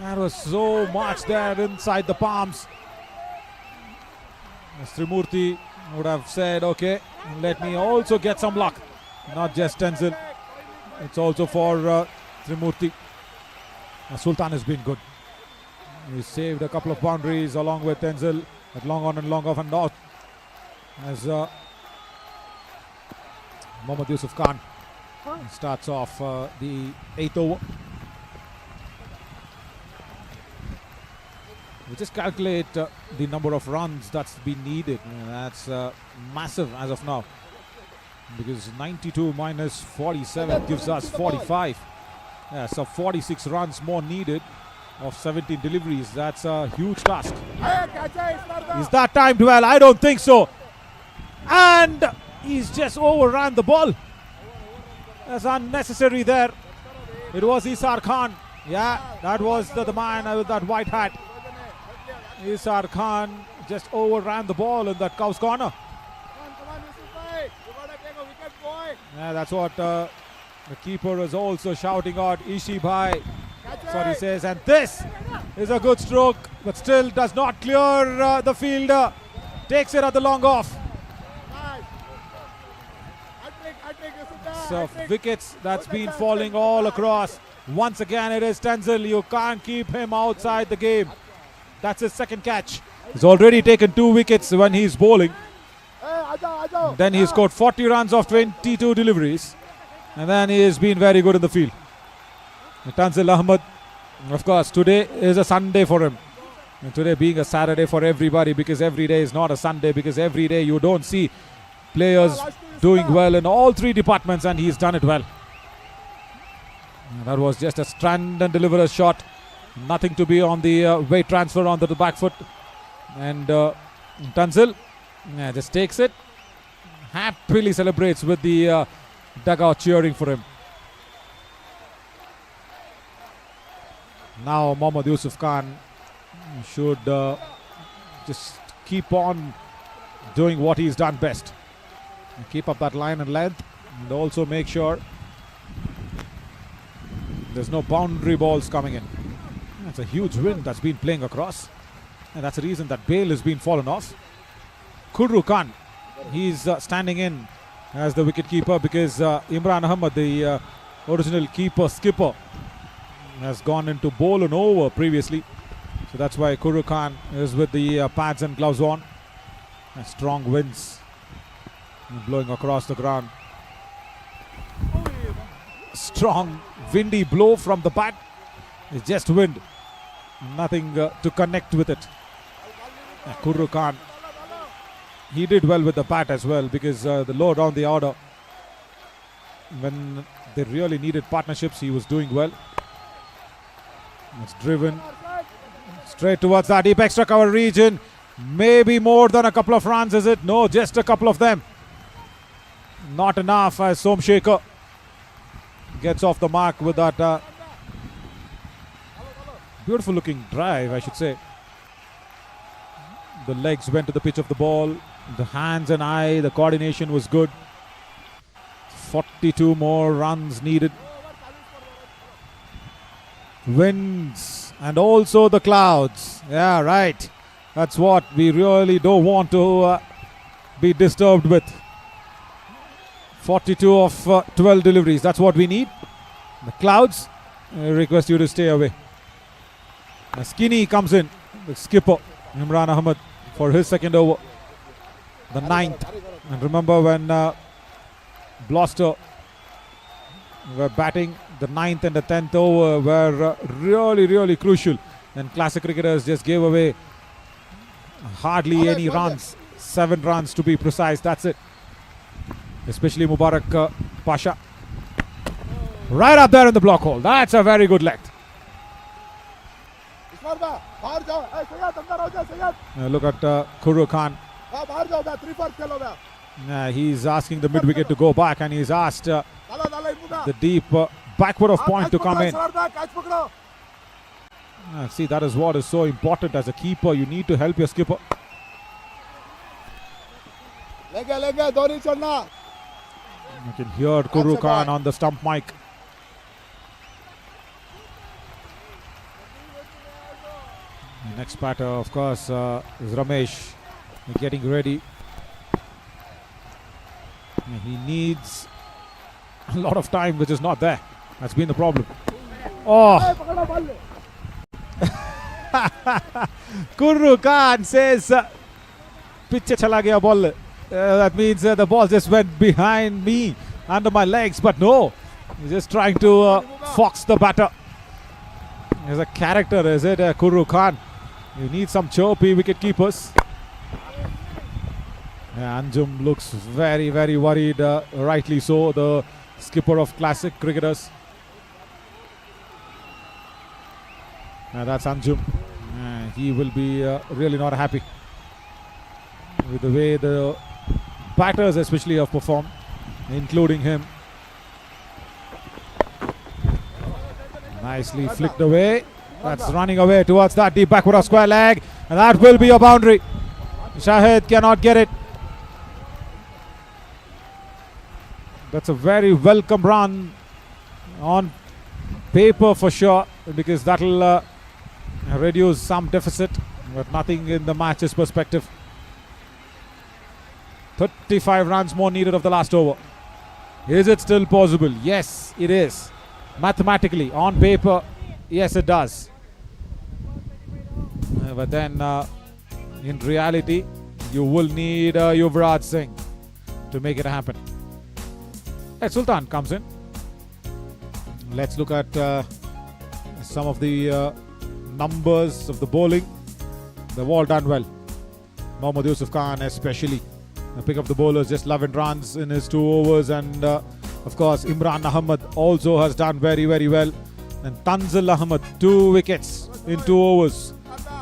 that was so much there inside the palms. Tirumurthy would have said, okay, let me also get some luck. Not just Tenzil. It's also for Tirumurthy. Sultan has been good. He saved a couple of boundaries along with Tenzil at long on and long off and out. As Mohammad Yusuf Khan starts off the 8th over. We just calculate the number of runs that's been needed. That's massive as of now. Because 92 minus 47 gives us 45. Yeah, so 46 runs more needed of 17 deliveries. That's a huge task. Is that timed well? I don't think so. And he's just overran the ball. That's unnecessary there. It was Isar Khan. Yeah, that was the man with that white hat. Isar Khan just overran the ball in that cow's corner. Come on, Yusuf bhai. You gotta take a wicket, boy. Yeah, that's what the keeper is also shouting out. Ishi bhai. Catch That's what he it. says. And this is a good stroke, but still does not clear the fielder. Takes it at the long off. Nice. Hat-trick, Yusuf bhai. So Hat-trick. wickets that's been falling all across. Once again it is Tenzil. You can't keep him outside the game. That's his second catch. He's already taken 2 wickets when he's bowling. Hey, aajao. Then he scored 40 runs off 22 deliveries. And then he has been very good in the field. Tenzil Ahmed, of course, today is a Sunday for him. And today being a Saturday for everybody, because every day is not a Sunday, because every day you don't see players doing well in all 3 departments, and he's done it well. And that was just a strand and deliver a shot. Nothing to be on the weight transfer onto the back foot. And Tenzil just takes it. Happily celebrates with the dugout cheering for him. Now Mohammad Yusuf Khan should just keep on doing what he's done best. And keep up that line and length, and also make sure there's no boundary balls coming in. That's a huge wind that's been playing across, and that's the reason that bail has been fallen off. Khurru Khan, he's standing in as the wicket keeper, because Imran Ahmad, the original keeper skipper, has gone into bowl and over previously. So that's why Khurru Khan is with the pads and gloves on. And strong winds blowing across the ground. Strong windy blow from the bat. It's just wind. Nothing to connect with it. Khurru Khan, he did well with the bat as well, because the low down the order, when they really needed partnerships, he was doing well. It's driven straight towards that deep extra cover region. Maybe more than a couple of runs, is it? No, just a couple of them. Not enough, as Somshekhar gets off the mark with that beautiful looking drive, I should say. The legs went to the pitch of the ball. The hands and eye, the coordination was good. 42 more runs needed. Winds and also the clouds. Yeah, right. That's what we really don't want to be disturbed with. 42 of 12 deliveries. That's what we need. The clouds, I request you to stay away. Skinny comes in. The skipper, Imran Ahmad, for his second over. The 9th. And remember when Bolster were batting, the 9th and the 10th over were really crucial. And classic cricketers just gave away hardly any runs. 7 runs to be precise, that's it. Especially Mubarak Pasha. Right up there in the block hole. That's a very good length. Ismar bhai, bahar jao. Hey, Sayyad, andar aa ja, Sayyad. Look at Khurru Khan. Bahar jao, 3-4 khelo bhai. He's asking the mid wicket to go back, and he's asked Dala, imbuka. the deep backward of point to come in. Catch pakdo. See, that is what is so important as a keeper. You need to help your skipper. Lenge, Dhoni chadna. You can hear Khurru Khan on the stump mic. The next batter, of course, is Ramesh. Getting ready. He needs a lot of time, which is not there. That's been the problem. Oh! Khurru Khan says, "Piche chala gaya ball." That means the ball just went behind me, under my legs. But no, he's just trying to fox the batter. He's a character, is it, Khurru Khan? You need some chirpy wicket keepers. Yeah, Anjum looks very worried, rightly so, the skipper of classic cricketers. That's Anjum. He will be really not happy with the way the batters especially have performed, including him. Nicely flicked away. That's running away towards that deep backward of square leg, and that will be a boundary. Shahid cannot get it. That's a very welcome run on paper for sure, because that'll reduce some deficit, but nothing in the match's perspective. 35 runs more needed of the last over. Is it still possible? Yes, it is. Mathematically, on paper, yes, it does. But then, in reality, you will need Yuvraj Singh to make it happen. Hey, Sultan comes in. Let's look at some of the numbers of the bowling. They've all done well. Mohammad Yusuf Khan especially. Pick up the bowlers, just 11 runs in his 2 overs, and of course Imran Ahmed also has done very, very well. And Tanzil Ahmed, 2 wickets in 2 overs.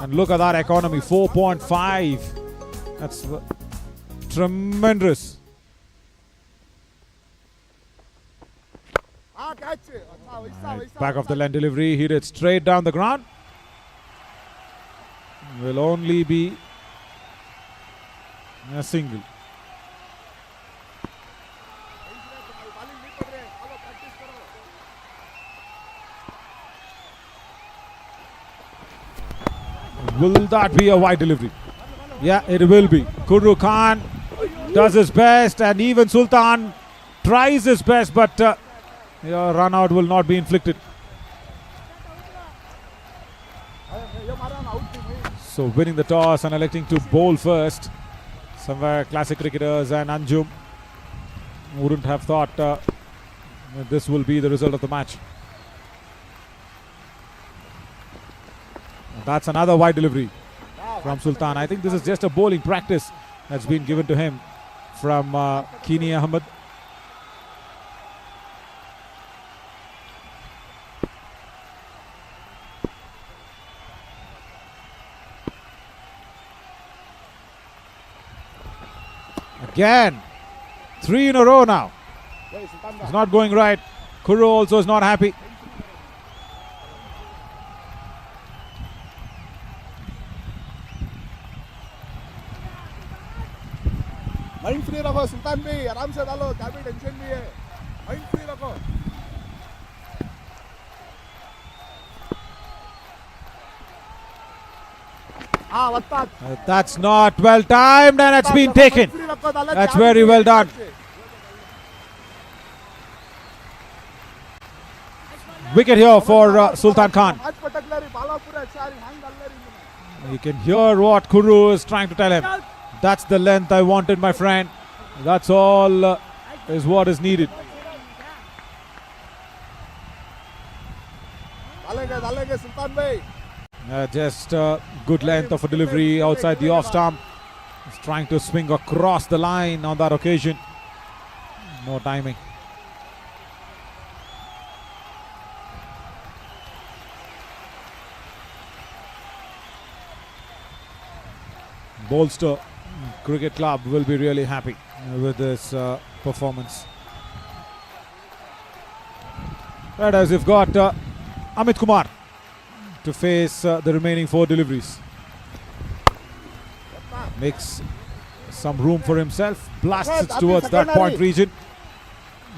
And look at that economy, 4.5. That's tremendous. Back of the length delivery, hit it straight down the ground. Will only be a single. Will that be a wide delivery? Yeah, it will be. Kurru Khan does his best, and even Sultan tries his best, but your run out will not be inflicted. So winning the toss and electing to bowl first. Somewhere classic cricketers and Anjum wouldn't have thought that this will be the result of the match. That's another wide delivery from Sultan. I think this is just a bowling practice that's been given to him from Kini Ahmed. Again, 3 in a row now. It's not going right. Kurru also is not happy. Mind free रखो सुल्तान भी आराम से डालो क्या भी tension नहीं है mind free रखो That's not well timed, and it's been taken. That's very well done. Wicket here for Sultan Khan. You can hear what Kurru is trying to tell him. That's the length I wanted, my friend. That's all is what is needed. Just good length of a delivery outside the off stump. He's trying to swing across the line on that occasion. No timing. Bolster Cricket Club will be really happy with this performance. Right, as we've got Amit Kumar to face the remaining 4 deliveries. Makes some room for himself, blasts it towards that point region.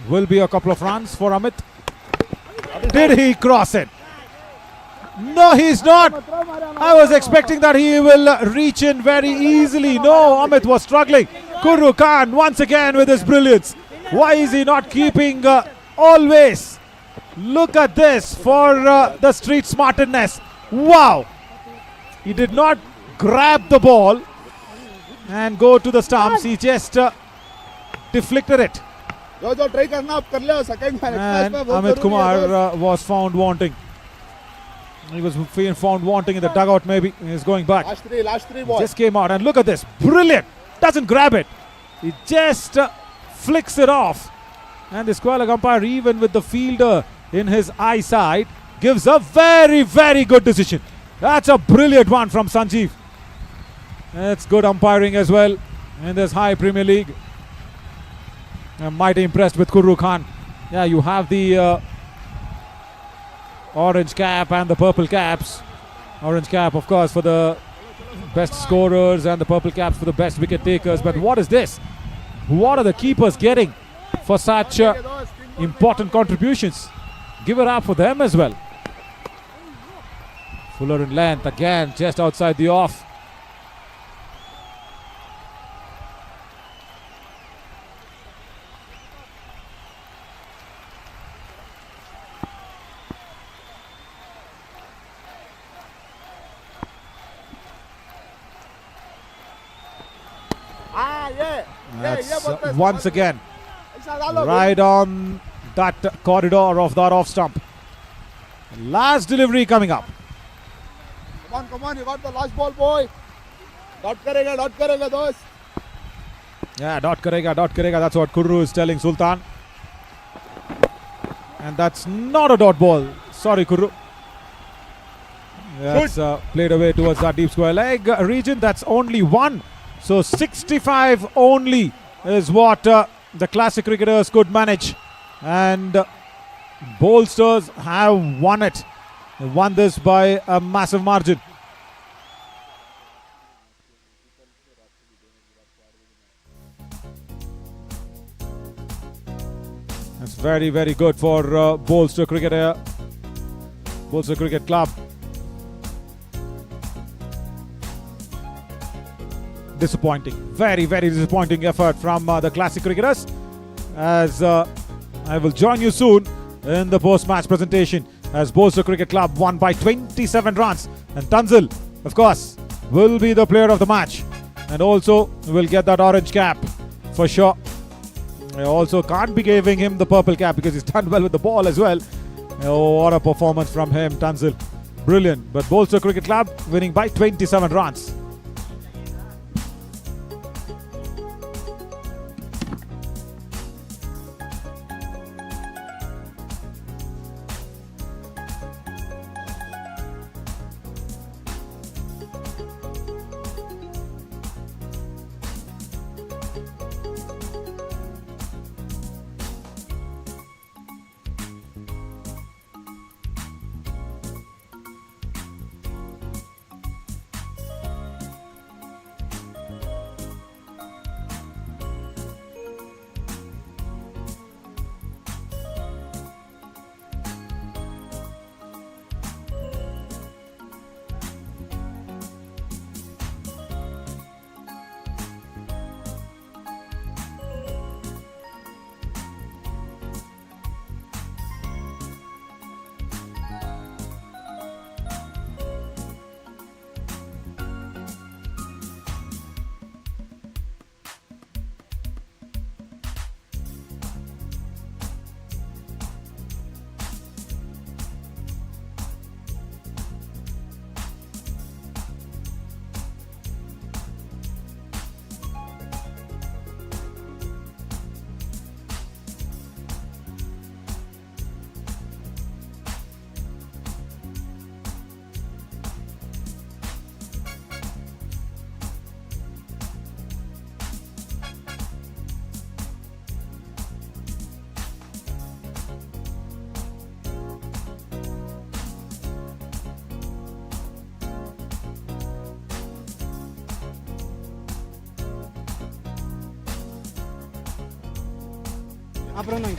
Will be a couple of runs for Amit. Did he cross it? No, he's not. I was expecting that he will reach in very easily. No, Amit was struggling. Kurru Khan once again with his brilliance. Why is he not keeping always? Look at this for the street smartness. Wow. He did not grab the ball and go to the stumps. He just deflected it. And Amit Kumar was found wanting. He was found wanting in the dugout maybe. He's going back. Last three He balls. just came out and look at this. Brilliant. Doesn't grab it. He just flicks it off. And the square leg umpire, even with the fielder in his eyesight, gives a very, very good decision. That's a brilliant one from Sanjeev. It's good umpiring as well in this high Premier League. I'm mighty impressed with Kurru Khan. Yeah, you have the orange cap and the purple caps. Orange cap, of course, for the best scorers and the purple caps for the best wicket takers. But what is this? What are the keepers getting for such important contributions? Give it up for them as well. Fuller in length again, just outside the off. That's once again right on that corridor of that off stump. Last delivery coming up. Come on, you got the last ball, boy. Dot karega, dost. Yeah, dot karega. That's what Kurru is telling Sultan. And that's not a dot ball. Sorry, Kurru. That's played away towards that deep square leg region. That's only one. So 65 only is what the classic cricketers could manage. And Bolsters have won it. They won this by a massive margin. That's very, very good for Bolster Cricket Club. Disappointing, very, very disappointing effort from the classic cricketers. As I will join you soon in the post-match presentation, as Bolster Cricket Club won by 27 runs, and Tanzil, of course, will be the player of the match, and also will get that orange cap for sure. I also can't be giving him the purple cap because he's done well with the ball as well. Oh, what a performance from him, Tanzil, brilliant. But Bolster Cricket Club winning by 27 runs. அப்புறம் தான்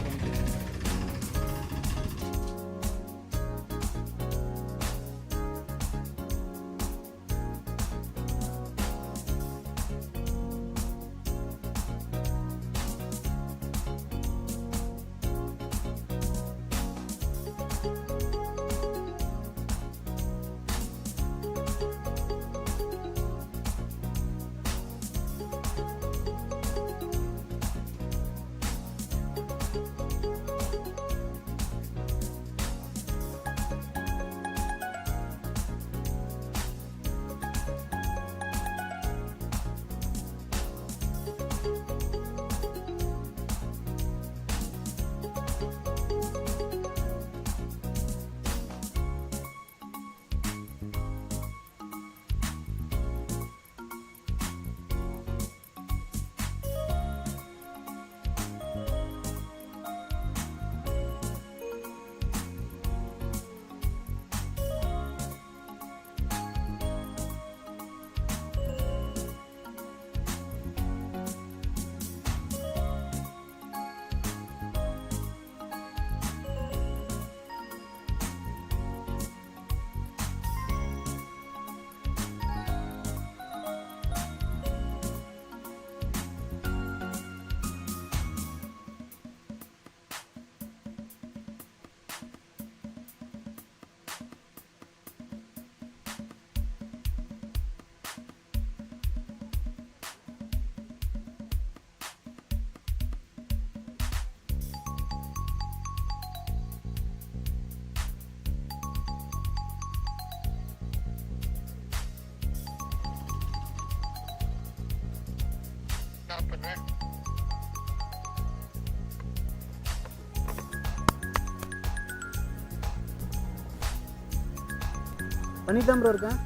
பண்ணிதான் bro இருக்கேன்.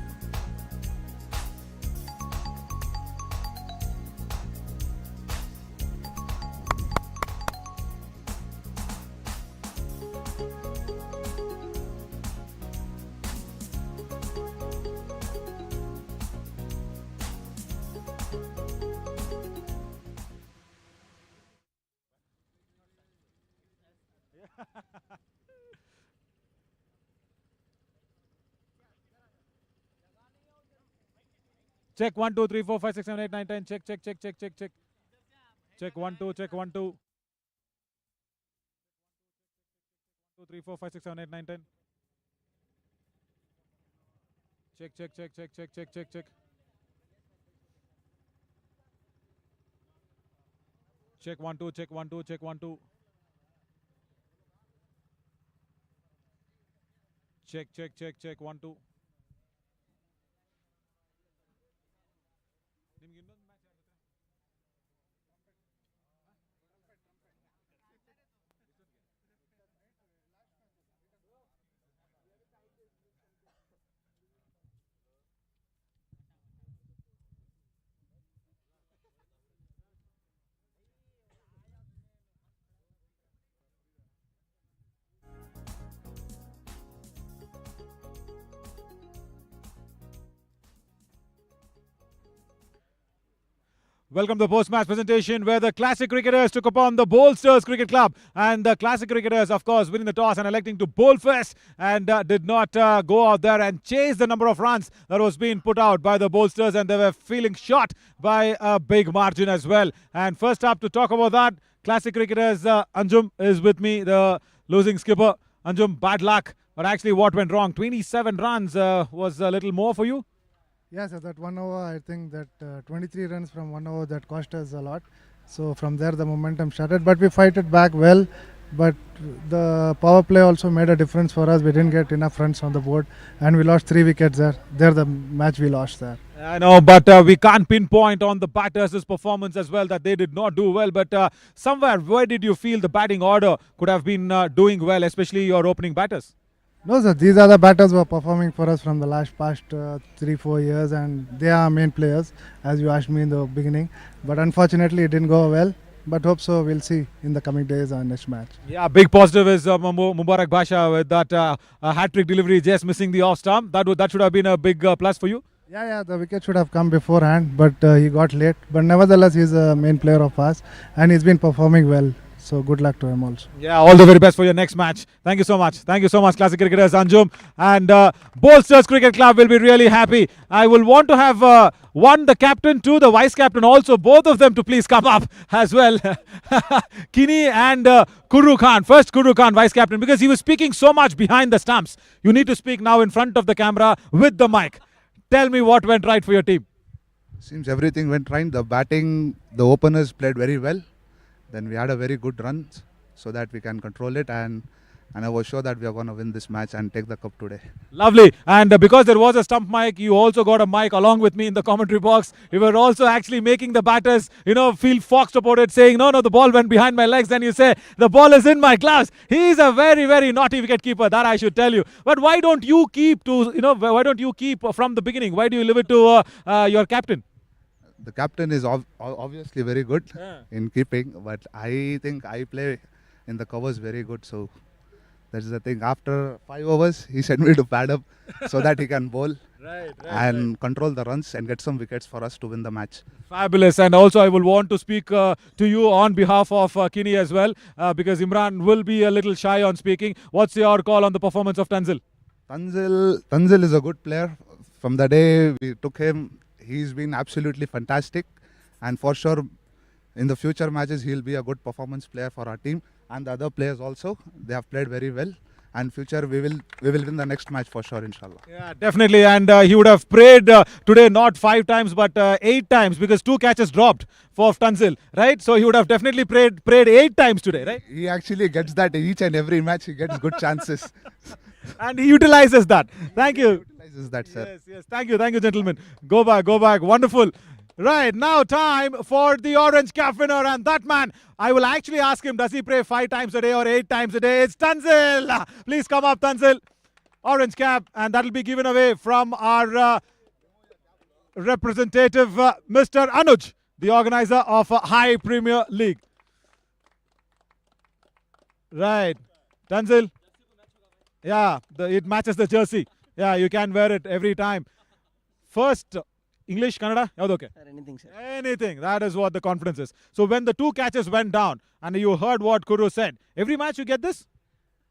Check 1, 2, 3, 4, 5, 6, 7, 8, 9, 10. Check, check, check, check, check, check. Check 1, 2, check 1, 2. 2, 3, 4, 5, 6, 7, 8, 9, 10. Check, check, check, check, check, check, check, check. Check 1, 2, check 1, 2, check 1, 2. Check, check, check, check 1, 2. Welcome to the post-match presentation where the Classic Cricketers took upon the Bolsters Cricket Club. And the Classic Cricketers, of course, winning the toss and electing to bowl first and did not go out there and chase the number of runs that was being put out by the Bolsters, and they were feeling shot by a big margin as well. And first up to talk about that, Classic Cricketers, Anjum is with me, the losing skipper. Anjum, bad luck. But actually what went wrong? 27 runs was a little more for you? Yes, that 1 over, I think that 23 runs from 1 over, that cost us a lot. So from there the momentum started, but we fight it back well. But the power play also made a difference for us. We didn't get enough runs on the board and we lost 3 wickets there. There the match we lost there. I know, but we can't pinpoint on the batters' performance as well that they did not do well. But somewhere, where did you feel the batting order could have been doing well, especially your opening batters? No, sir, these are the batters who are performing for us from the past 3-4 years, and they are our main players, as you asked me in the beginning. But unfortunately, it didn't go well. But hope so, we'll see in the coming days our next match. Yeah, big positive is Mubarak Basha with that hat-trick delivery, just missing the off stump. That should have been a big plus for you. Yeah, the wicket should have come beforehand, but he got late. But nevertheless, he's a main player of ours, and he's been performing well. So good luck to him also. Yeah, all the very best for your next match. Thank you so much. Thank you so much, Classic Cricketers, Anjum. And Bolsters Cricket Club will be really happy. I will want to have one, the captain, two, the vice captain also, both of them to please come up as well. Kini and Kuru Khan. First Kuru Khan, vice captain, because he was speaking so much behind the stumps. You need to speak now in front of the camera with the mic. Tell me what went right for your team. Seems everything went right. The batting, the openers played very well. Then we had a very good run so that we can control it, and I was sure that we are going to win this match and take the cup today. Lovely. And because there was a stump mic, you also got a mic along with me in the commentary box. We were also actually making the batters, feel foxed about it, saying, no, the ball went behind my legs. Then you say, the ball is in my gloves. He is a very, very naughty wicket keeper, that I should tell you. But why don't you keep why don't you keep from the beginning? Why do you leave it to your captain? The captain is obviously very good in keeping, but I think I play in the covers very good. So that's the thing. After 5 overs, he sent me to pad up so that he can bowl and control the runs and get some wickets for us to win the match. Fabulous. And also I will want to speak to you on behalf of Kini as well, because Imran will be a little shy on speaking. What's your call on the performance of Tanzil? Tanzil is a good player. From the day we took him, he's been absolutely fantastic, and for sure in the future matches he'll be a good performance player for our team, and the other players also, they have played very well, and future we will win the next match for sure, inshallah. Yeah, definitely. And he would have prayed today not 5 times but 8 times, because 2 catches dropped for Tanzil, right? So he would have definitely prayed 8 times today, right? He actually gets that in each and every match. He gets good chances. And he utilizes that. Thank you. Utilizes that, sir. Yes. Thank you, gentlemen. Go back. Wonderful. Right, now time for the orange cap winner, and that man, I will actually ask him, does he pray 5 times a day or 8 times a day? It's Tanzil. Please come up, Tanzil. Orange cap, and that will be given away from our representative, Mr. Anuj, the organizer of Hiiih Premier League. Right, Tanzil. Yeah, it matches the jersey. Yeah, you can wear it every time. First, English, Kannada, yavadu okay? Sir, anything, sir. Anything. That is what the confidence is. So when the 2 catches went down, and you heard what Kuru said, every match you get this?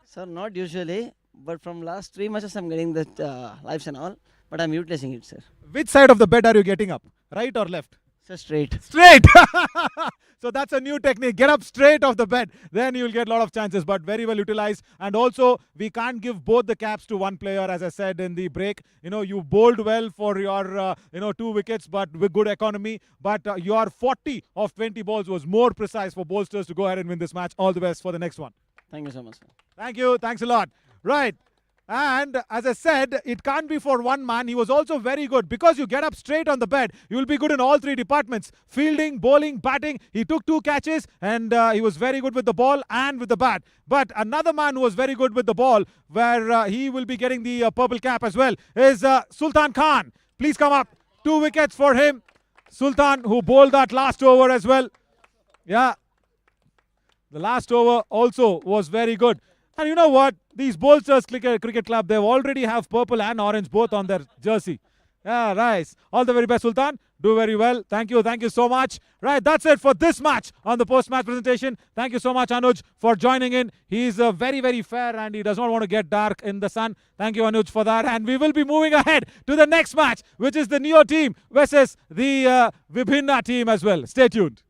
Sir, not usually, but from last 3 matches I'm getting the lives and all, but I'm utilizing it, sir. Which side of the bed are you getting up? Right or left? Sir, straight. Straight! So that's a new technique. Get up straight off the bed. Then you'll get a lot of chances, but very well utilized. And also, we can't give both the caps to one player, as I said in the break. You bowled well for your, 2 wickets, but with good economy. But your 40 of 20 balls was more precise for Bolsters to go ahead and win this match. All the best for the next one. Thank you so much, sir. Thank you. Thanks a lot. Right. And as I said, it can't be for one man. He was also very good. Because you get up straight on the bed, you will be good in all 3 departments. Fielding, bowling, batting. He took 2 catches and he was very good with the ball and with the bat. But another man who was very good with the ball, where he will be getting the purple cap as well, is Sultan Khan. Please come up. 2 wickets for him. Sultan, who bowled that last over as well. Yeah. The last over also was very good. And you know what? These Bolsters Cricket Club, they already have purple and orange both on their jersey. Yeah, nice. All the very best, Sultan. Do very well. Thank you. Thank you so much. Right, that's it for this match on the post-match presentation. Thank you so much, Anuj, for joining in. He's very, very fair and he does not want to get dark in the sun. Thank you, Anuj, for that. And we will be moving ahead to the next match, which is the Neo team versus the Vibhinna team as well. Stay tuned.